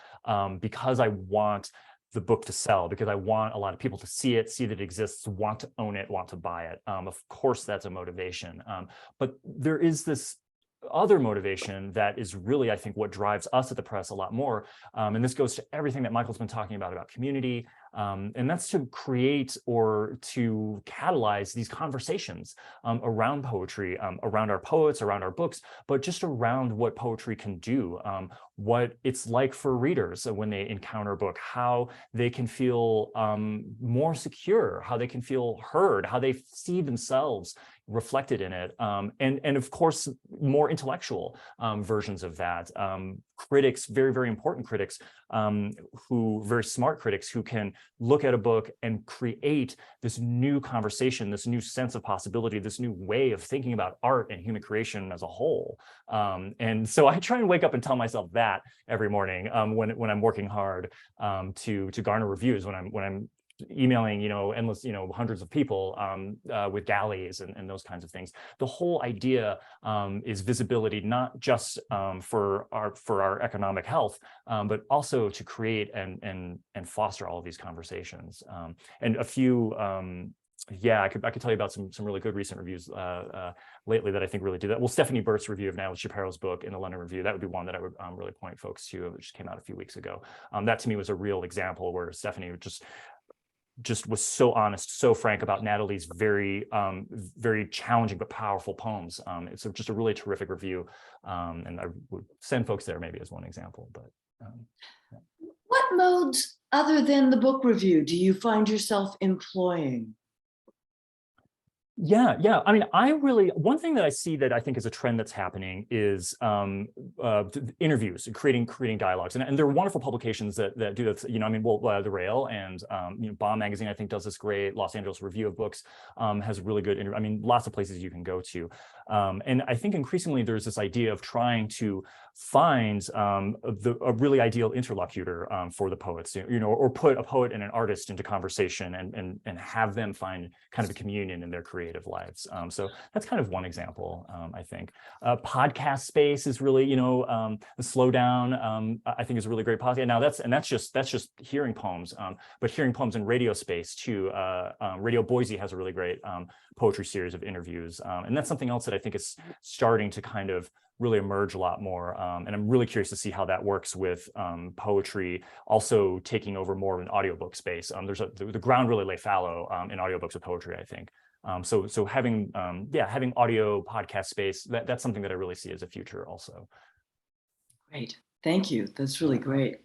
because I want the book to sell, because I want a lot of people to see it, see that it exists, want to own it, want to buy it. Of course, that's a motivation. But there is this other motivation that is really, I think, what drives us at the press a lot more. And this goes to everything that Michael's been talking about community. And that's to create or to catalyze these conversations around poetry, around our poets, around our books, but just around what poetry can do, what it's like for readers when they encounter a book, how they can feel more secure, how they can feel heard, how they see themselves reflected in it, and of course more intellectual versions of that. Critics, very, very important critics, very smart critics who can look at a book and create this new conversation, this new sense of possibility, this new way of thinking about art and human creation as a whole. And so I try and wake up and tell myself that every morning when I'm working hard to garner reviews, when I'm emailing, endless, hundreds of people with galleys and those kinds of things. The whole idea is visibility, not just for our economic health, but also to create and foster all of these conversations. And a few, I could tell you about some really good recent reviews lately that I think really do that. Well, Stephanie Burt's review of Natalie Shapiro's book in the London Review, that would be one that I would really point folks to, which came out a few weeks ago. That to me was a real example where Stephanie just was so honest, so frank about Natalie's very, very challenging but powerful poems. It's just a really terrific review, and I would send folks there maybe as one example. But yeah. What modes other than the book review do you find yourself employing? Yeah. I mean, one thing that I see that I think is a trend that's happening is interviews and creating dialogues, and there are wonderful publications that do that. The Rail and Bomb Magazine, I think, does this great. Los Angeles Review of Books has really good lots of places you can go to, and I think increasingly there's this idea of trying to find a really ideal interlocutor for the poets, or put a poet and an artist into conversation and have them find kind of a communion in their creative lives. So that's kind of one example, I think. Podcast space is really, the Slowdown, I think is a really great podcast. Now that's just hearing poems, but hearing poems in radio space too. Radio Boise has a really great poetry series of interviews, and that's something else that I think is starting to kind of really emerge a lot more, and I'm really curious to see how that works with poetry also taking over more of an audiobook space. The ground really lay fallow in audiobooks with poetry, I think. So having audio podcast space, that's something that I really see as a future also. Great, thank you. That's really great.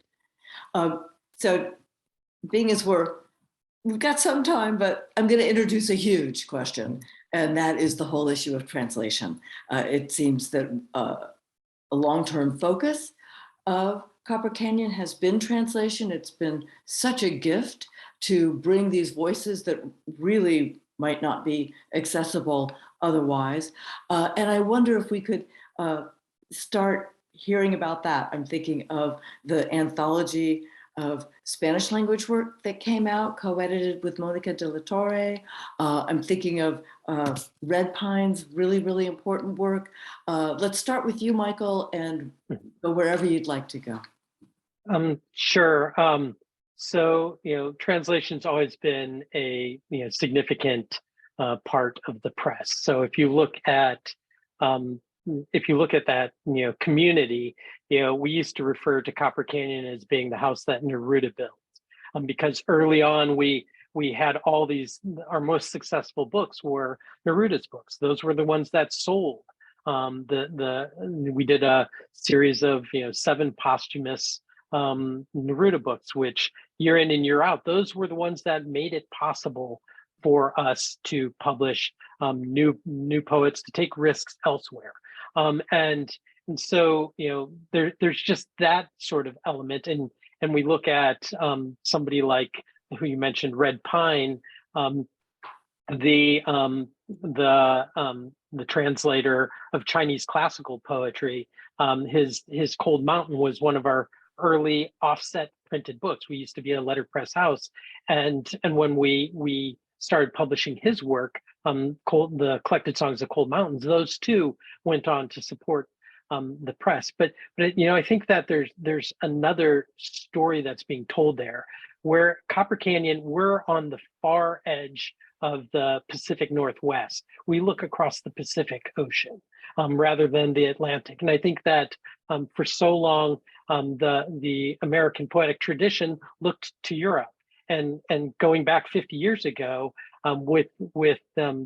So being as we've got some time, but I'm going to introduce a huge question, and that is the whole issue of translation. It seems that a long-term focus of Copper Canyon has been translation. It's been such a gift to bring these voices that really might not be accessible otherwise. And I wonder if we could start hearing about that. I'm thinking of the anthology of Spanish language work that came out, co-edited with Mónica de la Torre. I'm thinking of Red Pine's really, really important work. Let's start with you, Michael, and go wherever you'd like to go. Sure. So, translation's always been a significant part of the press. So if you look at that, community, we used to refer to Copper Canyon as being the house that Neruda built, because early on we had all these. Our most successful books were Neruda's books. Those were the ones that sold. We did a series of 7 posthumous Neruda books, which year in and year out, those were the ones that made it possible for us to publish new poets, to take risks elsewhere. And so, there's just that sort of element. And we look at somebody like who you mentioned, Red Pine, the translator of Chinese classical poetry. His Cold Mountain was one of our early offset printed books. We used to be a letterpress house, and when we started publishing his work, the collected songs of Cold Mountains, those two went on to support the press. But I think that there's another story that's being told there, where Copper Canyon, we're on the far edge of the Pacific Northwest. We look across the Pacific Ocean. rather than the Atlantic. And I think that for so long, the American poetic tradition looked to Europe. And going back 50 years ago, with the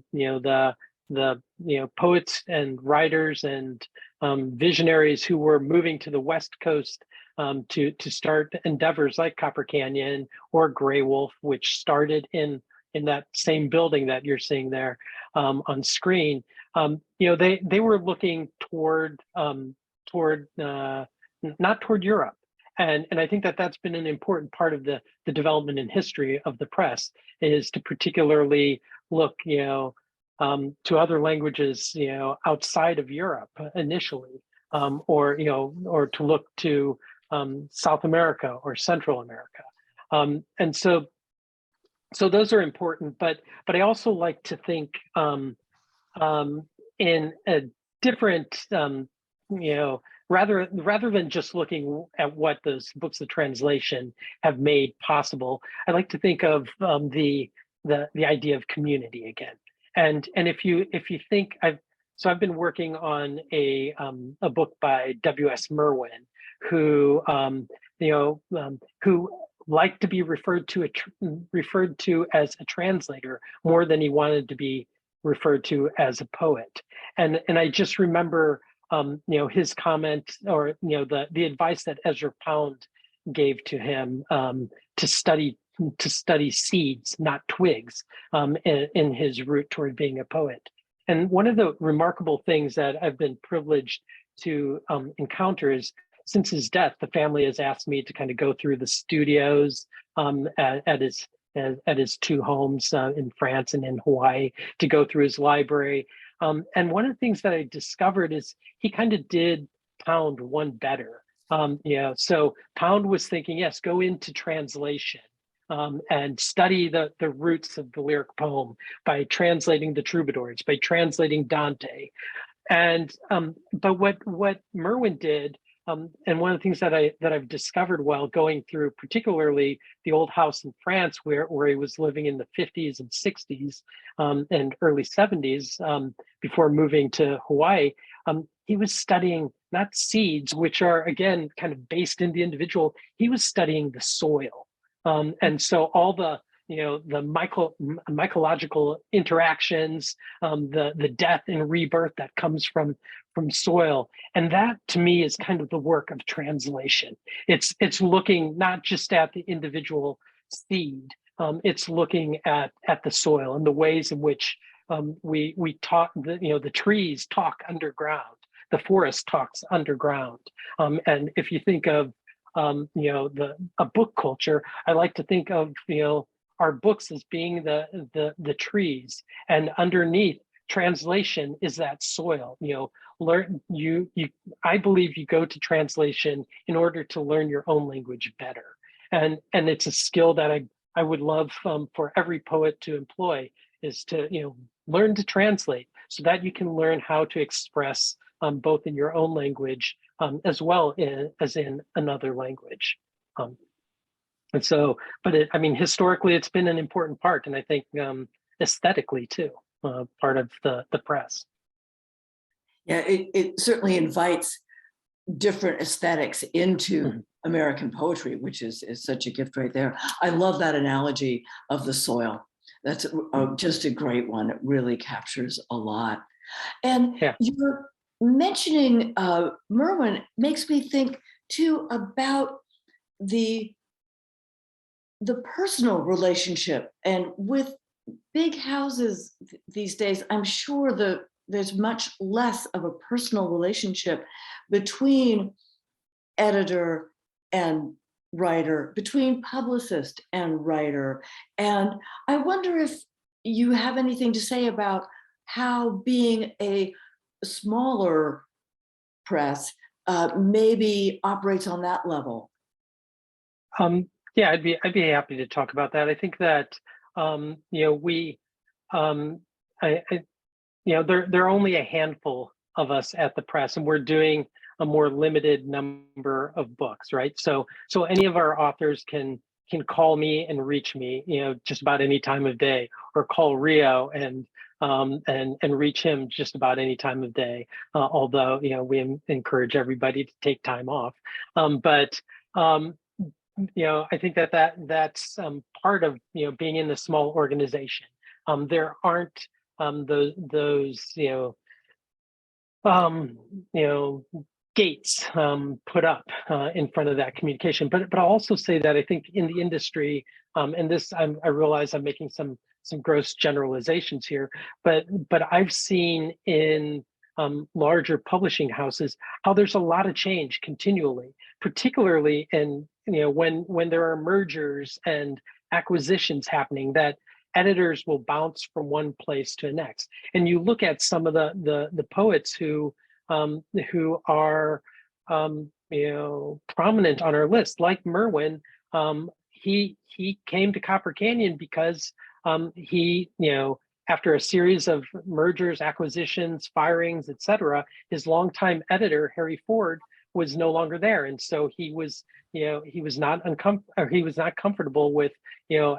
poets and writers and visionaries who were moving to the West Coast to start endeavors like Copper Canyon or Grey Wolf, which started in that same building that you're seeing there on screen. They were looking toward not toward Europe. And I think that that's been an important part of the development in history of the press, is to particularly look, to other languages, outside of Europe initially, or to look to South America or Central America. And so those are important, but I also like to think in a different, rather than just looking at what those books of translation have made possible, I like to think of the idea of community again. And if you think I've been working on a book by W.S. Merwin, who liked to be referred to as a translator more than he wanted to be referred to as a poet. And I just remember his comment, or the advice that Ezra Pound gave to him to study seeds, not twigs, in his route toward being a poet. And one of the remarkable things that I've been privileged to encounter is, since his death, the family has asked me to kind of go through the studios at his two homes in France and in Hawaii, to go through his library. And one of the things that I discovered is he kind of did Pound one better. So Pound was thinking, yes, go into translation and study the roots of the lyric poem by translating the troubadours, by translating Dante. And but what Merwin did, and one of the things that I've discovered while going through particularly the old house in France, where he was living in the 50s and 60s and early 70s before moving to Hawaii, he was studying not seeds, which are again kind of based in the individual. He was studying the soil, and so all the mycological interactions, the death and rebirth that comes from soil. And that to me is kind of the work of translation. It's looking not just at the individual seed, it's looking at the soil and the ways in which we talk, the trees talk underground, the forest talks underground. And if you think of a book culture, I like to think of our books as being the trees, and underneath translation is that soil. I believe you go to translation in order to learn your own language better, and it's a skill that I would love for every poet to employ, is to learn to translate so that you can learn how to express both in your own language as well as in another language. And so, but historically, it's been an important part, and I think aesthetically too, part of the press. Yeah, it certainly invites different aesthetics into American poetry, which is such a gift right there. I love that analogy of the soil. That's just a great one. It really captures a lot. And you're mentioning Merwin makes me think too about the personal relationship. And with big houses these days, I'm sure there's much less of a personal relationship between editor and writer, between publicist and writer. And I wonder if you have anything to say about how being a smaller press maybe operates on that level. Yeah, I'd be happy to talk about that. I think that there are only a handful of us at the press, and we're doing a more limited number of books, right? So any of our authors can call me and reach me, just about any time of day, or call Rio and and reach him just about any time of day. Although we encourage everybody to take time off, but I think that's part of being in a small organization. There aren't those gates put up in front of that communication. But I'll also say that I think in the industry, and this I realize I'm making some gross generalizations here, but I've seen in larger publishing houses how there's a lot of change continually, particularly in when there are mergers and acquisitions happening, that editors will bounce from one place to the next. And you look at some of the poets who are prominent on our list, like Merwin. He came to Copper Canyon because he after a series of mergers, acquisitions, firings, etc., his longtime editor Harry Ford was no longer there, and so he was not comfortable with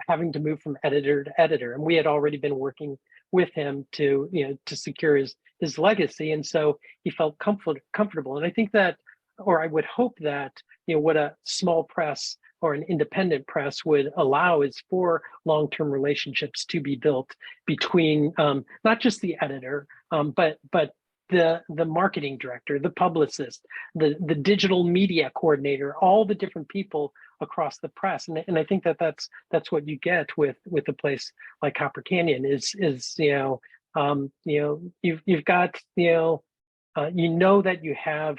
having to move from editor to editor, and we had already been working with him to secure his legacy, and so he felt comfortable. And I think that, or I would hope that what a small press or an independent press would allow is for long-term relationships to be built between not just the editor, but the marketing director, the publicist, the digital media coordinator, all the different people across the press. And I think that's what you get with a place like Copper Canyon is you've got that you have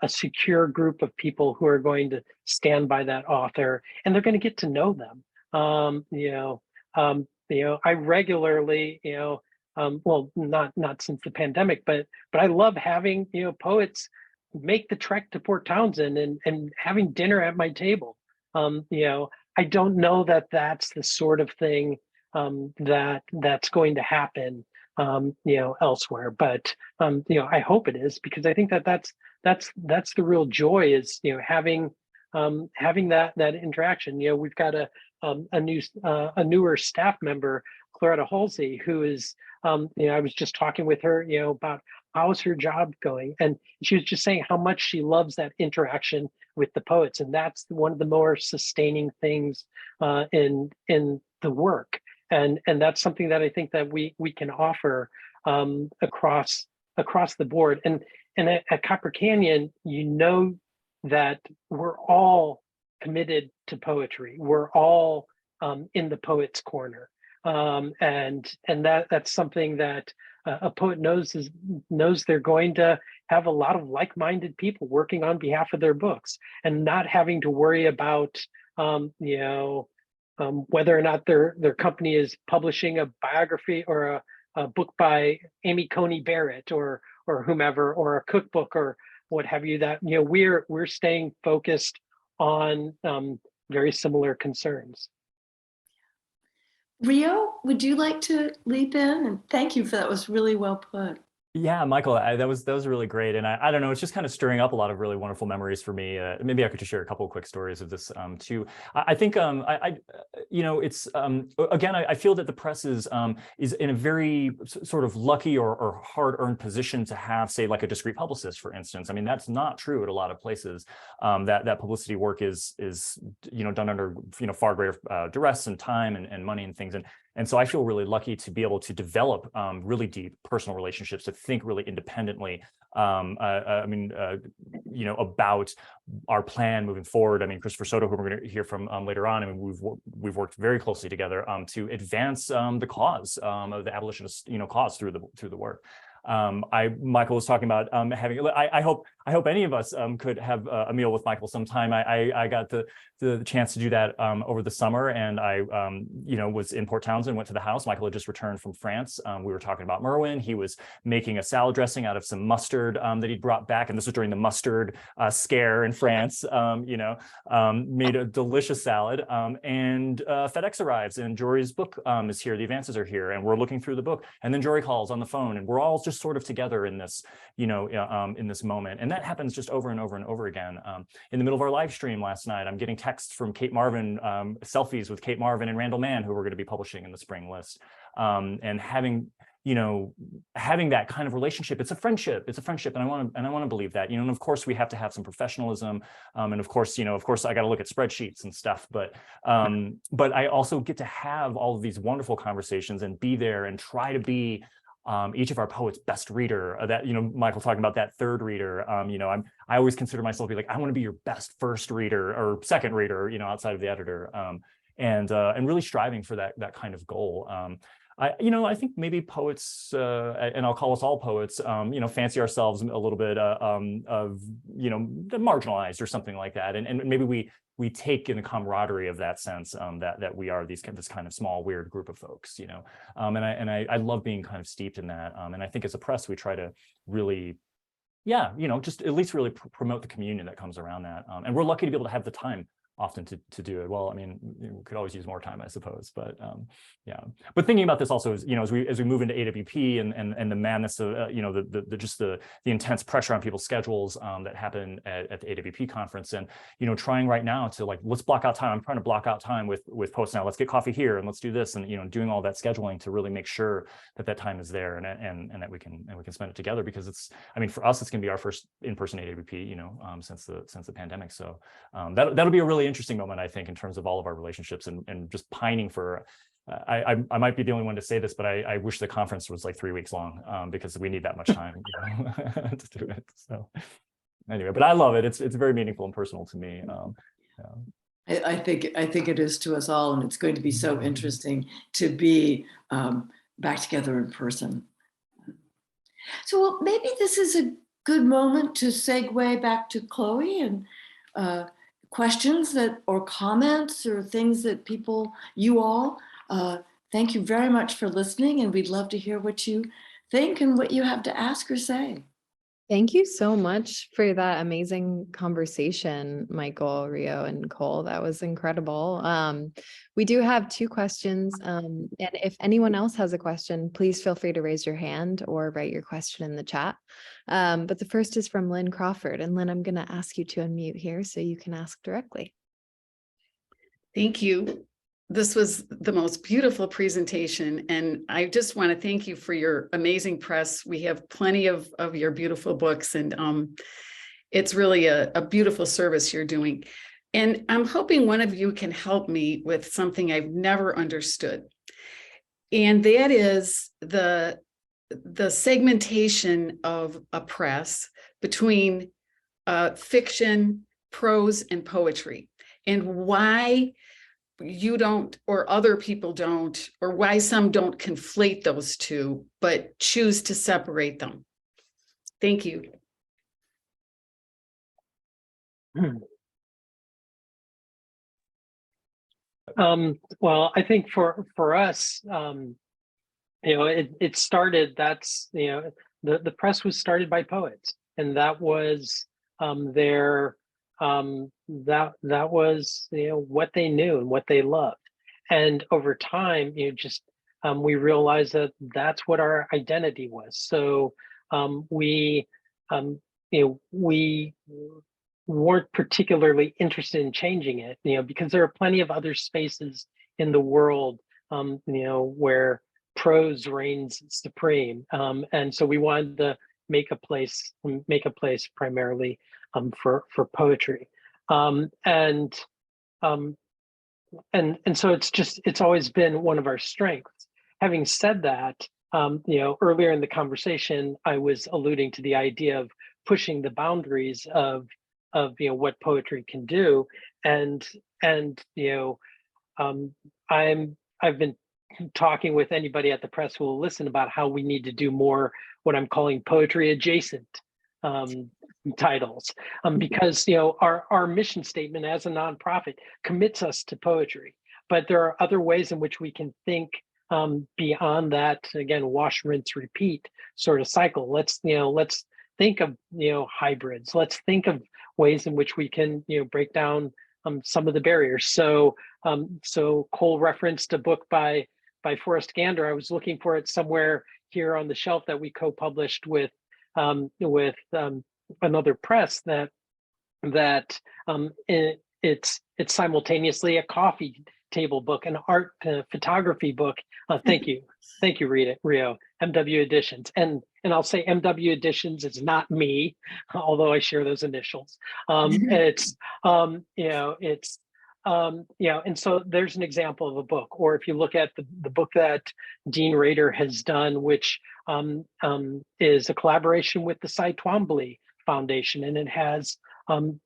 a secure group of people who are going to stand by that author, and they're going to get to know them. I regularly, well, not since the pandemic, but I love having poets make the trek to Port Townsend and having dinner at my table. I don't know that that's the sort of thing that's going to happen elsewhere, but I hope it is, because I think that's the real joy, is having that interaction. We've got a newer staff member, Claretta Halsey, who is I was just talking with her about how's her job going, and she was just saying how much she loves that interaction with the poets, and that's one of the more sustaining things in the work, and that's something that I think that we can offer across the board. And at Copper Canyon, that we're all committed to poetry. We're all in the poet's corner, and that's something that a poet knows they're going to have a lot of like-minded people working on behalf of their books, and not having to worry about whether or not their company is publishing a biography or a book by Amy Coney Barrett or whomever, or a cookbook or what have you. That we're staying focused on very similar concerns. Rio, would you like to leap in? And thank you for that. Was really well put. Yeah, Michael, that was really great, and I don't know, it's just kind of stirring up a lot of really wonderful memories for me. Maybe I could just share a couple of quick stories of this too. I think it's again, I feel that the press is in a very sort of lucky or hard-earned position to have, say, like a discrete publicist, for instance. I mean, that's not true at a lot of places. That publicity work is done under far greater duress and time and money and things. And so I feel really lucky to be able to develop really deep personal relationships, to think really independently, about our plan moving forward. I mean, Christopher Soto, who we're going to hear from later on, I mean, we've worked very closely together to advance the cause of the abolitionist cause through the work. Michael was talking about having. I hope any of us could have a meal with Michael sometime. I got the chance to do that over the summer, and I was in Port Townsend, went to the house. Michael had just returned from France. We were talking about Merwin. He was making a salad dressing out of some mustard that he'd brought back, and this was during the mustard scare in France. Made a delicious salad, and FedEx arrives, and Jory's book is here. The advances are here, and we're looking through the book, and then Jory calls on the phone, and we're all just sort of together in this, in this moment. And that happens just over and over and over again. In the middle of our live stream last night, I'm getting texts from Kate Marvin, selfies with Kate Marvin and Randall Mann, who we're going to be publishing in the spring list, and having having that kind of relationship, it's a friendship, and I want to believe that, and of course we have to have some professionalism, and of course I got to look at spreadsheets and stuff, but I also get to have all of these wonderful conversations and be there and try to be each of our poets' best reader. That Michael talking about that third reader. I always consider myself to be like, I want to be your best first reader or second reader, outside of the editor, and really striving for that kind of goal. I think maybe poets, and I'll call us all poets, fancy ourselves a little bit of marginalized or something like that, and maybe we take in the camaraderie of that sense, that we are this kind of small weird group of folks, and I love being kind of steeped in that, and I think as a press we try to really, just at least really promote the communion that comes around that, and we're lucky to be able to have the time often to do it. Well, I mean, we could always use more time, I suppose, but but thinking about this also is, as we move into AWP and the madness of the intense pressure on people's schedules that happen at the AWP conference, and trying right now to let's block out time. I'm trying to block out time with posts now. Let's get coffee here and let's do this, and doing all that scheduling to really make sure that time is there, and that we can spend it together, because it's, for us it's going to be our first in-person AWP since the pandemic. So that'll be a really interesting moment, I think, in terms of all of our relationships, and just pining for, I might be the only one to say this, but I wish the conference was 3 weeks long, because we need that much time to do it. So anyway, but I love it. It's very meaningful and personal to me. I think it is to us all, and it's going to be so interesting to be back together in person. So well, maybe this is a good moment to segue back to Chloe and questions or comments or things that you all, thank you very much for listening, and we'd love to hear what you think and what you have to ask or say. Thank you so much for that amazing conversation, Michael, Rio, and Cole. That was incredible. We do have 2 questions, and if anyone else has a question, please feel free to raise your hand or write your question in the chat. But the first is from Lynn Crawford, and Lynn, I'm going to ask you to unmute here so you can ask directly. Thank you. This was the most beautiful presentation, and I just want to thank you for your amazing press. We have plenty of your beautiful books, and it's really a beautiful service you're doing. And I'm hoping one of you can help me with something I've never understood. And that is the segmentation of a press between fiction, prose, and poetry, and why you don't, or other people don't, or why some don't conflate those two, but choose to separate them. Thank you. Well, I think for us, it started, the press was started by poets, and that was that was what they knew and what they loved. And over time, we realized that that's what our identity was. So we weren't particularly interested in changing it, because there are plenty of other spaces in the world, where prose reigns supreme, and so we wanted to make a place primarily for poetry, and so it's always been one of our strengths. Having said that, earlier in the conversation, I was alluding to the idea of pushing the boundaries of what poetry can do, and I've been talking with anybody at the press who will listen about how we need to do more what I'm calling poetry adjacent titles, because our mission statement as a nonprofit commits us to poetry, but there are other ways in which we can think beyond that, again, wash, rinse, repeat sort of cycle. Let's think of hybrids. Let's think of ways in which we can break down some of the barriers. So Cole referenced a book by Forrest Gander. I was looking for it somewhere here on the shelf that we co-published with another press that it's simultaneously a coffee table book, an art photography book. Thank you, Rio. MW Editions, and I'll say MW Editions is not me, although I share those initials. It's and so there's an example of a book. Or if you look at the book that Dean Rader has done, which is a collaboration with the Cy Twombly Foundation, and it has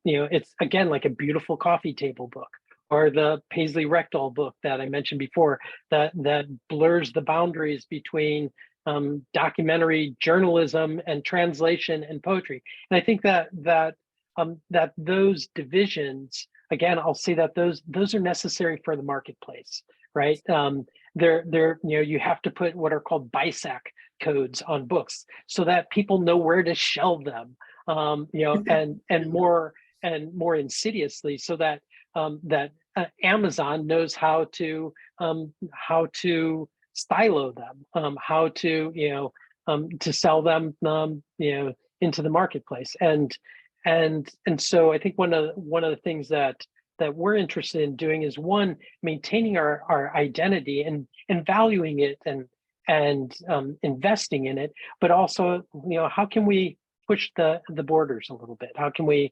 it's again like a beautiful coffee table book. Or the Paisley Rectal book that I mentioned before, that blurs the boundaries between documentary journalism and translation and poetry. And I think that those divisions, again, I'll say that those are necessary for the marketplace, right? You have to put what are called BISAC codes on books so that people know where to shelve them, and more insidiously, so that Amazon knows how to stylo them, how to sell them into the marketplace. And so I think one of the things that we're interested in doing is, one, maintaining our identity and valuing it and investing in it, but also how can we push the borders a little bit? How can we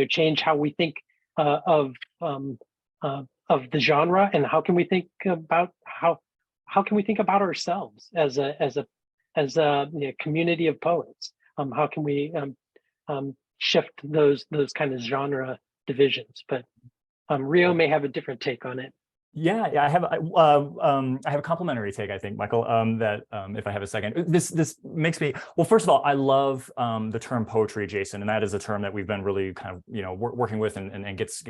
change how we think of the genre, and how can we think about how can we think about ourselves as a community of poets? How can we shift those kind of genre divisions? But Rio may have a different take on it. Yeah, I have a complimentary take, I think, Michael, that if I have a second. This makes me, well, first of all, I love the term poetry adjacent, and that is a term that we've been really kind of working with and gets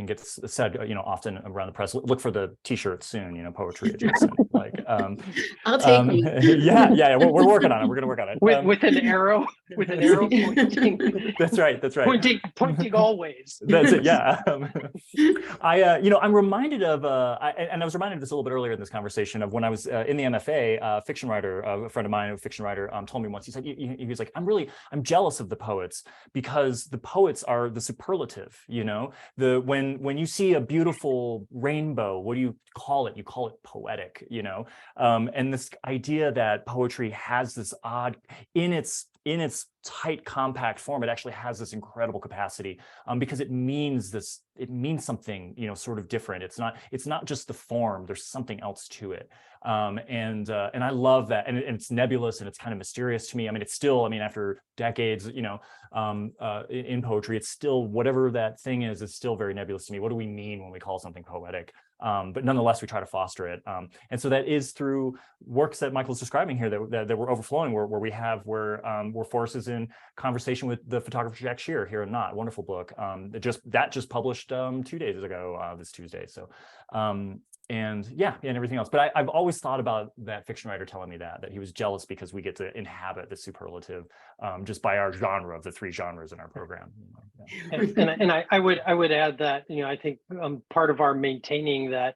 said often around the press. Look for the t-shirt soon, poetry adjacent. Like I'll take me. Yeah, we're working on it. We're gonna work on it. With an arrow pointing. That's right. Pointing always. That's it. Yeah. I'm reminded of and I was reminded of this a little bit earlier in this conversation of when I was in the MFA. A fiction writer, a friend of mine, a fiction writer, told me once. He said he was like, I'm jealous of the poets because the poets are the superlative. When you see a beautiful rainbow, what do you call it? You call it poetic. And this idea that poetry has this odd in its tight, compact form, it actually has this incredible capacity because it means something, sort of different. It's not just the form, there's something else to it. And I love that. And it's nebulous and it's kind of mysterious to me. It's still, after decades, in poetry, it's still, whatever that thing is, it's still very nebulous to me. What do we mean when we call something poetic? But nonetheless, we try to foster it. And so that is through works that Michael's describing here that we're overflowing, where Forrest is in conversation with the photographer Jack Shear here in Knot, wonderful book that just published 2 days ago, this Tuesday. So and everything else. But I've always thought about that fiction writer telling me that he was jealous because we get to inhabit the superlative just by our genre of the 3 genres in our program. And I would add that I think part of our maintaining that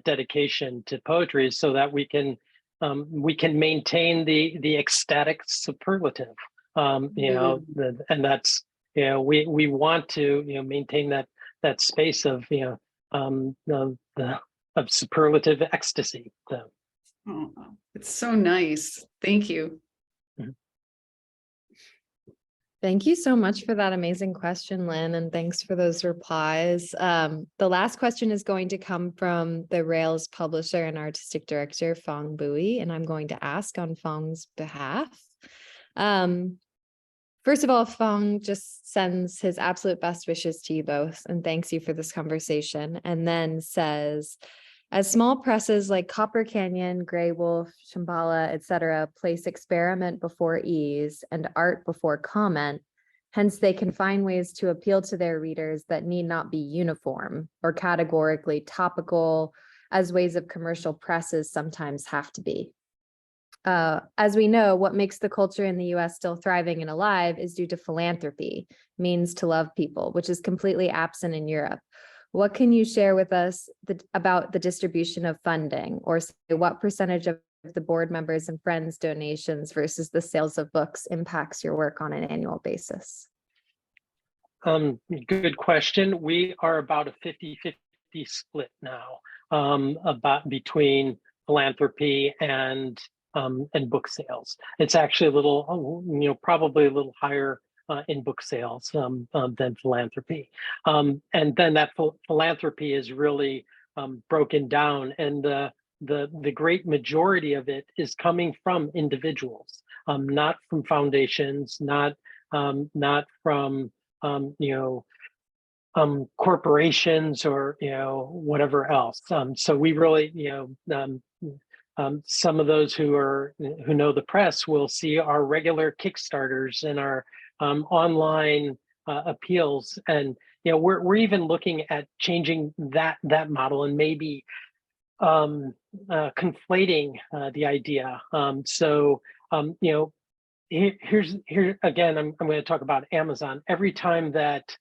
dedication to poetry is so that we can maintain the ecstatic superlative. And that's we want to maintain that space of of superlative ecstasy. Oh, it's so nice. Thank you. Thank you so much for that amazing question, Lynn, and thanks for those replies. The last question is going to come from the Rails publisher and artistic director, Phong Bui, and I'm going to ask on Phong's behalf. First of all, Phong just sends his absolute best wishes to you both and thanks you for this conversation, and then says, as small presses like Copper Canyon, Grey Wolf, Shambhala, etc., place experiment before ease and art before comment, hence they can find ways to appeal to their readers that need not be uniform or categorically topical, as ways of commercial presses sometimes have to be. As we know, what makes the culture in the US still thriving and alive is due to philanthropy, means to love people, which is completely absent in Europe. What can you share with us about the distribution of funding, or say what percentage of the board members and friends donations versus the sales of books impacts your work on an annual basis? Good question. We are about a 50-50 50-50 split now about between philanthropy and book sales. It's actually a little, probably a little higher in book sales than philanthropy. And then that philanthropy is really broken down, and the great majority of it is coming from individuals, not from foundations, not from corporations or whatever else. So we really some of those who know the press will see our regular Kickstarters and our online appeals, and we're even looking at changing that model and maybe conflating the idea. Here again, I'm going to talk about Amazon. Every time that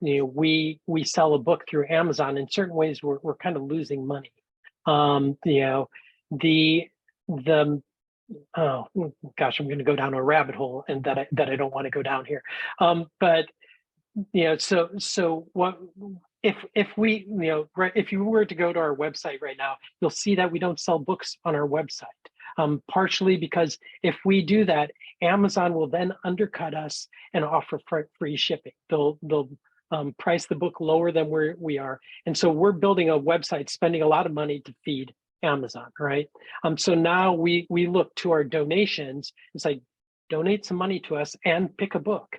we sell a book through Amazon, in certain ways we're kind of losing money. Oh gosh, I'm going to go down a rabbit hole, and that I don't want to go down here. But so what if we if you were to go to our website right now, you'll see that we don't sell books on our website. Partially because if we do that, Amazon will then undercut us and offer free shipping. They'll price the book lower than where we are, and so we're building a website, spending a lot of money to feed Amazon, right? So now we look to our donations. It's like, donate some money to us and pick a book,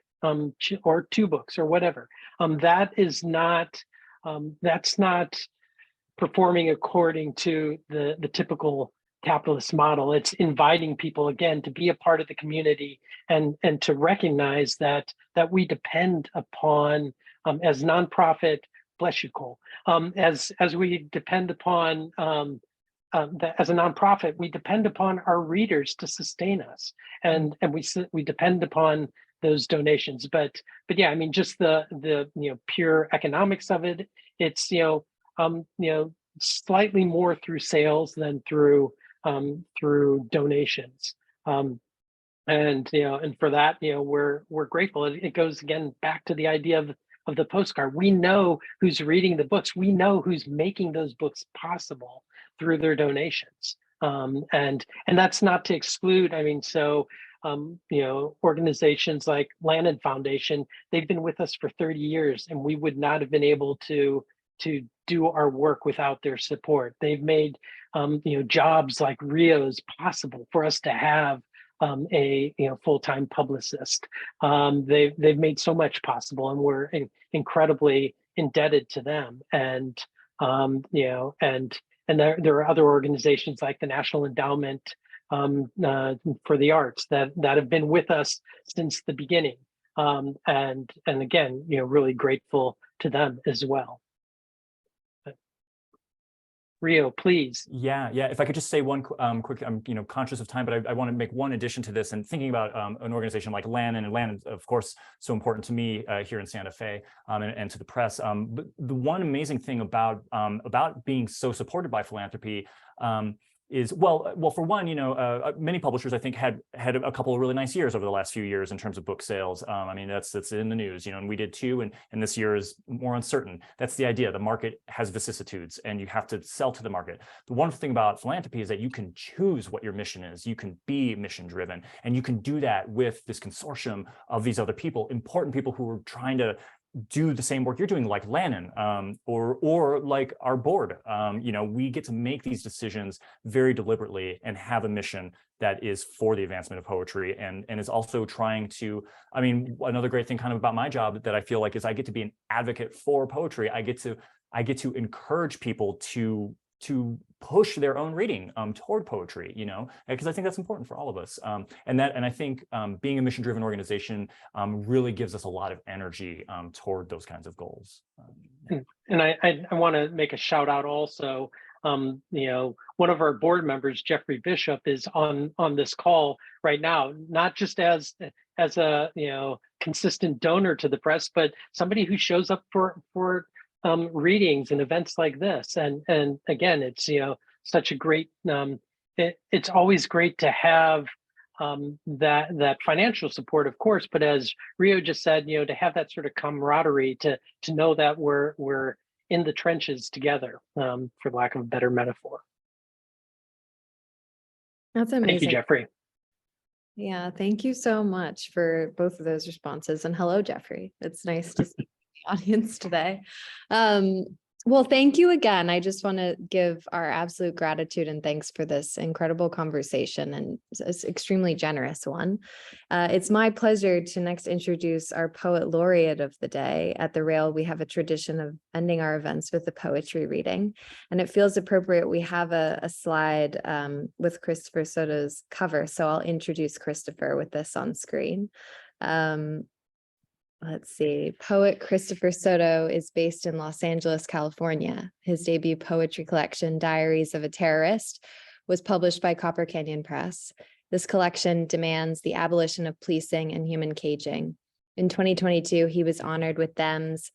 or 2 books or whatever. That is not that's not performing according to the typical capitalist model. It's inviting people again to be a part of the community and to recognize that we depend upon as nonprofit. Bless you, Cole. As we depend upon as a nonprofit, we depend upon our readers to sustain us, and we depend upon those donations. But yeah, I mean, just the pure economics of it. It's slightly more through sales than through donations, and for that we're grateful. It goes again back to the idea of the postcard. We know who's reading the books. We know who's making those books possible through their donations, and that's not to exclude. I mean, so organizations like Lannan Foundation, they've been with us for 30 years, and we would not have been able to do our work without their support. They've made jobs like Rio's possible for us to have a full-time publicist. They've made so much possible, and we're incredibly indebted to them. And and there are other organizations like the National Endowment for the Arts that have been with us since the beginning, and again, really grateful to them as well. Rio, please. Yeah. If I could just say one quick, I'm conscious of time, but I want to make one addition to this. And thinking about an organization like Lannan, and Lannan, of course, so important to me here in Santa Fe, and to the press. But the one amazing thing about being so supported by philanthropy is, well, for one, many publishers, I think, had a couple of really nice years over the last few years in terms of book sales. I mean, that's in the news, and we did too, and this year is more uncertain. That's the idea. The market has vicissitudes, and you have to sell to the market. The wonderful thing about philanthropy is that you can choose what your mission is. You can be mission driven, and you can do that with this consortium of these other people, important people who are trying to do the same work you're doing, like Lannan, or like our board. We get to make these decisions very deliberately and have a mission that is for the advancement of poetry, and is also trying to, I mean, another great thing kind of about my job that I feel like is I get to be an advocate for poetry. I get to encourage people to push their own reading toward poetry, because I think that's important for all of us. And I think being a mission-driven organization really gives us a lot of energy toward those kinds of goals. And I want to make a shout out also. One of our board members, Jeffrey Bishop, is on this call right now, not just as a consistent donor to the press, but somebody who shows up for readings and events like this. And again, it's such a great, it's always great to have that financial support, of course, but as Rio just said, to have that sort of camaraderie, to know that we're in the trenches together, for lack of a better metaphor. That's Thank you, amazing. Jeffrey. Yeah, thank you so much for both of those responses. And hello, Jeffrey. It's nice to see the audience today. Well, thank you again. I just want to give our absolute gratitude and thanks for this incredible conversation, and it's extremely generous one. It's my pleasure to next introduce our poet laureate of the day. At the Rail, we have a tradition of ending our events with a poetry reading, and it feels appropriate. We have a slide with Christopher Soto's cover, so I'll introduce Christopher with this on screen. Let's see. Poet Christopher Soto is based in Los Angeles, California. His debut poetry collection, Diaries of a Terrorist, was published by Copper Canyon Press. This collection demands the abolition of policing and human caging. In 2022, he was honored with THEM's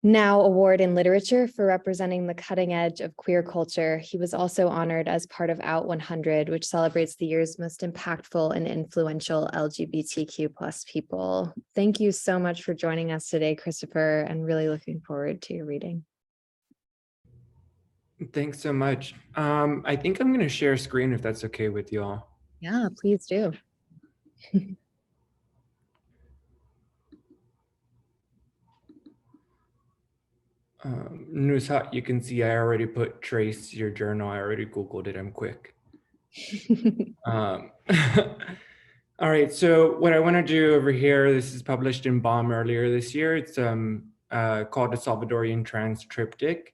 Now Award in Literature for representing the cutting edge of queer culture. He was also honored as part of Out 100, which celebrates the year's most impactful and influential LGBTQ+ people. Thank you so much for joining us today, Christopher, and really looking forward to your reading. Thanks so much. I think I'm going to share a screen if that's okay with y'all. Yeah, please do. Nushat, you can see I already put trace your journal. I already Googled it. I'm quick. All right, so what I want to do over here, this is published in BOM earlier this year. It's called a Salvadorian Trans Triptych.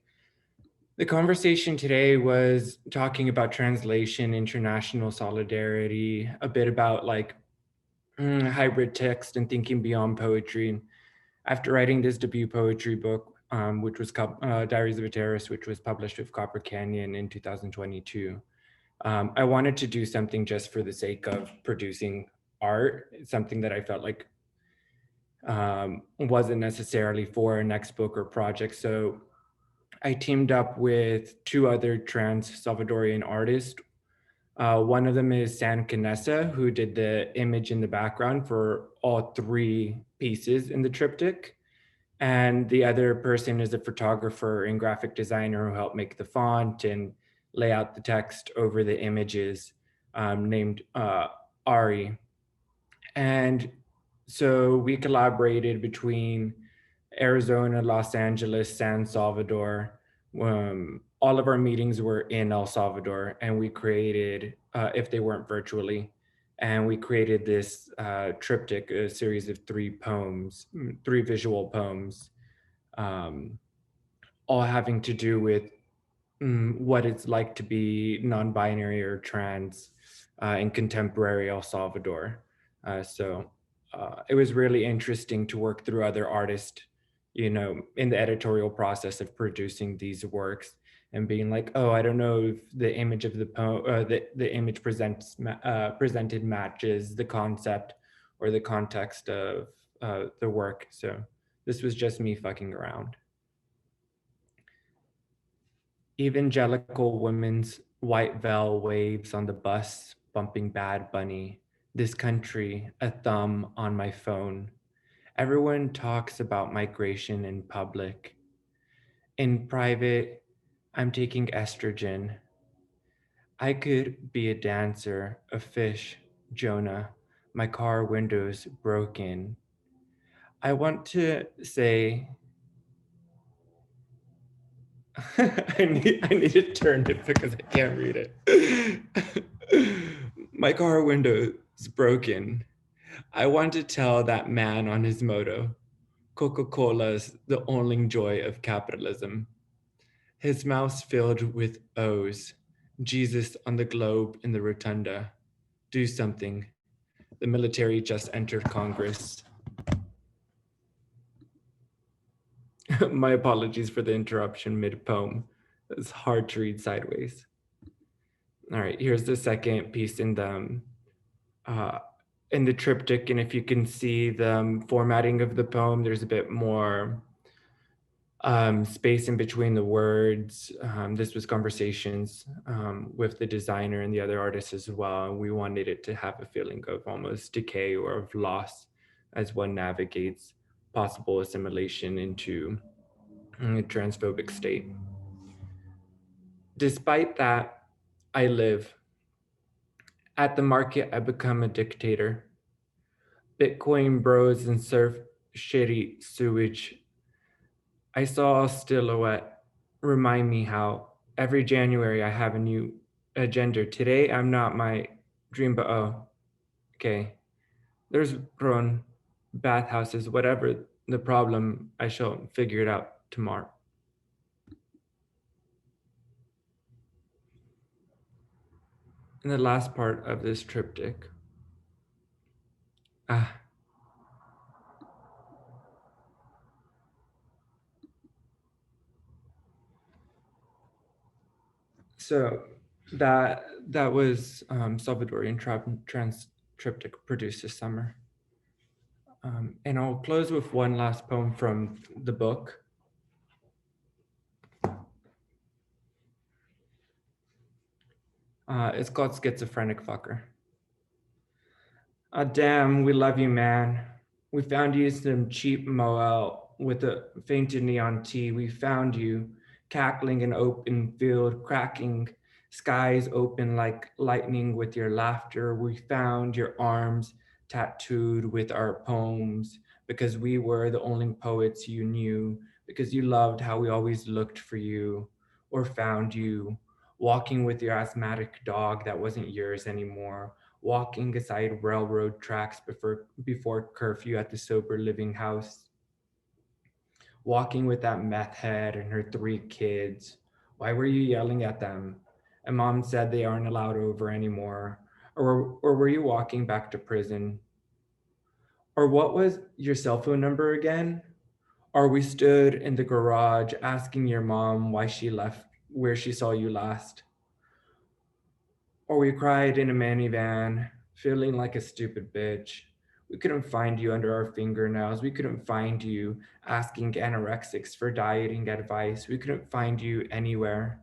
The conversation today was talking about translation, international solidarity, a bit about like hybrid text and thinking beyond poetry. After writing this debut poetry book, which was Diaries of a Terrorist, which was published with Copper Canyon in 2022, I wanted to do something just for the sake of producing art, something that I felt like wasn't necessarily for a next book or project. So I teamed up with two other trans Salvadorian artists. One of them is San Canessa, who did the image in the background for all three pieces in the triptych. And the other person is a photographer and graphic designer who helped make the font and lay out the text over the images, named Ari. And so we collaborated between Arizona, Los Angeles, San Salvador. All of our meetings were in El Salvador, and we created, if they weren't virtually, and we created this triptych, a series of three visual poems, all having to do with what it's like to be non-binary or trans in contemporary El Salvador. So it was really interesting to work through other artists, you know, in the editorial process of producing these works and being like, oh, I don't know if the image of the poem, the image presented matches the concept or the context of the work. So this was just me fucking around. Evangelical women's white veil waves on the bus, bumping Bad Bunny. This country, a thumb on my phone. Everyone talks about migration in public. In private, I'm taking estrogen. I could be a dancer, a fish, Jonah, my car windows broken. I want to say, I need to turn it because I can't read it. My car window is broken. I want to tell that man on his moto, Coca-Cola's the only joy of capitalism. His mouth's filled with O's, Jesus on the globe in the rotunda. Do something. The military just entered Congress. My apologies for the interruption mid-poem. It's hard to read sideways. All right, here's the second piece in the triptych, and if you can see the formatting of the poem, there's a bit more space in between the words. This was conversations with the designer and the other artists as well. We wanted it to have a feeling of almost decay or of loss as one navigates possible assimilation into in a transphobic state. Despite that, I live. At the market, I become a dictator. Bitcoin bros and surf shitty sewage. I saw a silhouette remind me how every January I have a new agenda. Today, I'm not my dream, but oh, okay. There's grown bathhouses, whatever the problem, I shall figure it out tomorrow. And the last part of this triptych. So that was Salvadorian trans triptych produced this summer. And I'll close with one last poem from the book. It's called Schizophrenic Fucker. Damn, we love you, man. We found you some cheap Moel with a fainted neon tea. We found you cackling in open field, cracking skies open like lightning with your laughter. We found your arms tattooed with our poems because we were the only poets you knew, because you loved how we always looked for you or found you, walking with your asthmatic dog that wasn't yours anymore, walking beside railroad tracks before curfew at the sober living house, walking with that meth head and her 3 kids. Why were you yelling at them? And mom said they aren't allowed over anymore. Or were you walking back to prison? Or what was your cell phone number again? Or we stood in the garage asking your mom why she left where she saw you last. Or we cried in a minivan, feeling like a stupid bitch. We couldn't find you under our fingernails. We couldn't find you asking anorexics for dieting advice. We couldn't find you anywhere.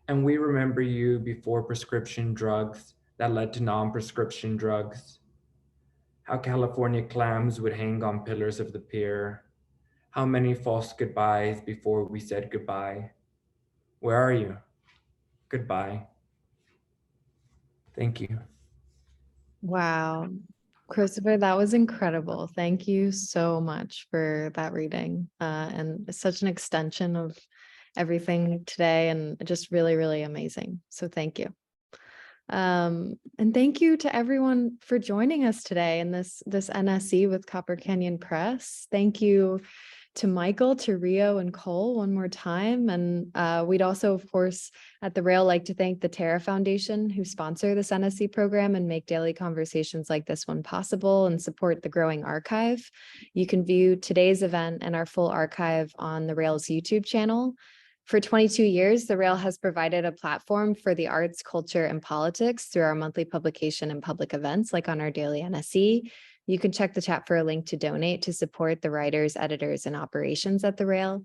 And we remember you before prescription drugs that led to non-prescription drugs. How California clams would hang on pillars of the pier. How many false goodbyes before we said goodbye. Where are you? Goodbye. Thank you. Wow. Christopher, that was incredible. Thank you so much for that reading. And it's such an extension of everything today and just really, really amazing. So thank you. And thank you to everyone for joining us today in this NSE with Copper Canyon Press. Thank you to Michael, to Rio and Cole one more time. And we'd also, of course, at the Rail like to thank the Terra Foundation who sponsor this NSE program and make daily conversations like this one possible and support the growing archive. You can view today's event and our full archive on the Rail's YouTube channel. For 22 years, the Rail has provided a platform for the arts, culture, and politics through our monthly publication and public events like on our daily NSE. You can check the chat for a link to donate to support the writers, editors, and operations at the Rail.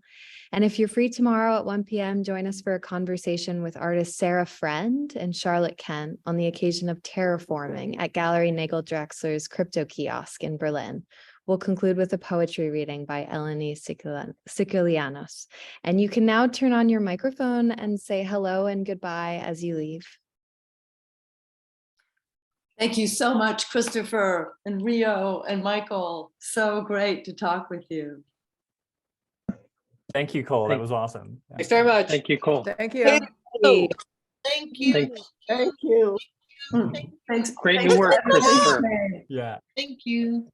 And if you're free tomorrow at 1 p.m., join us for a conversation with artists Sarah Friend and Charlotte Kent on the occasion of terraforming at Gallery Nagel Drexler's Crypto Kiosk in Berlin. We'll conclude with a poetry reading by Eleni Sicilianos. And you can now turn on your microphone and say hello and goodbye as you leave. Thank you so much, Christopher and Rio and Michael. So great to talk with you. Thank you, Cole. That was awesome. Yeah. Thanks very much. Thank you, Cole. Thank you. Thank you. Thank you. Thanks. Thank you. Thanks. Great new work, Christopher. Yeah. Thank you.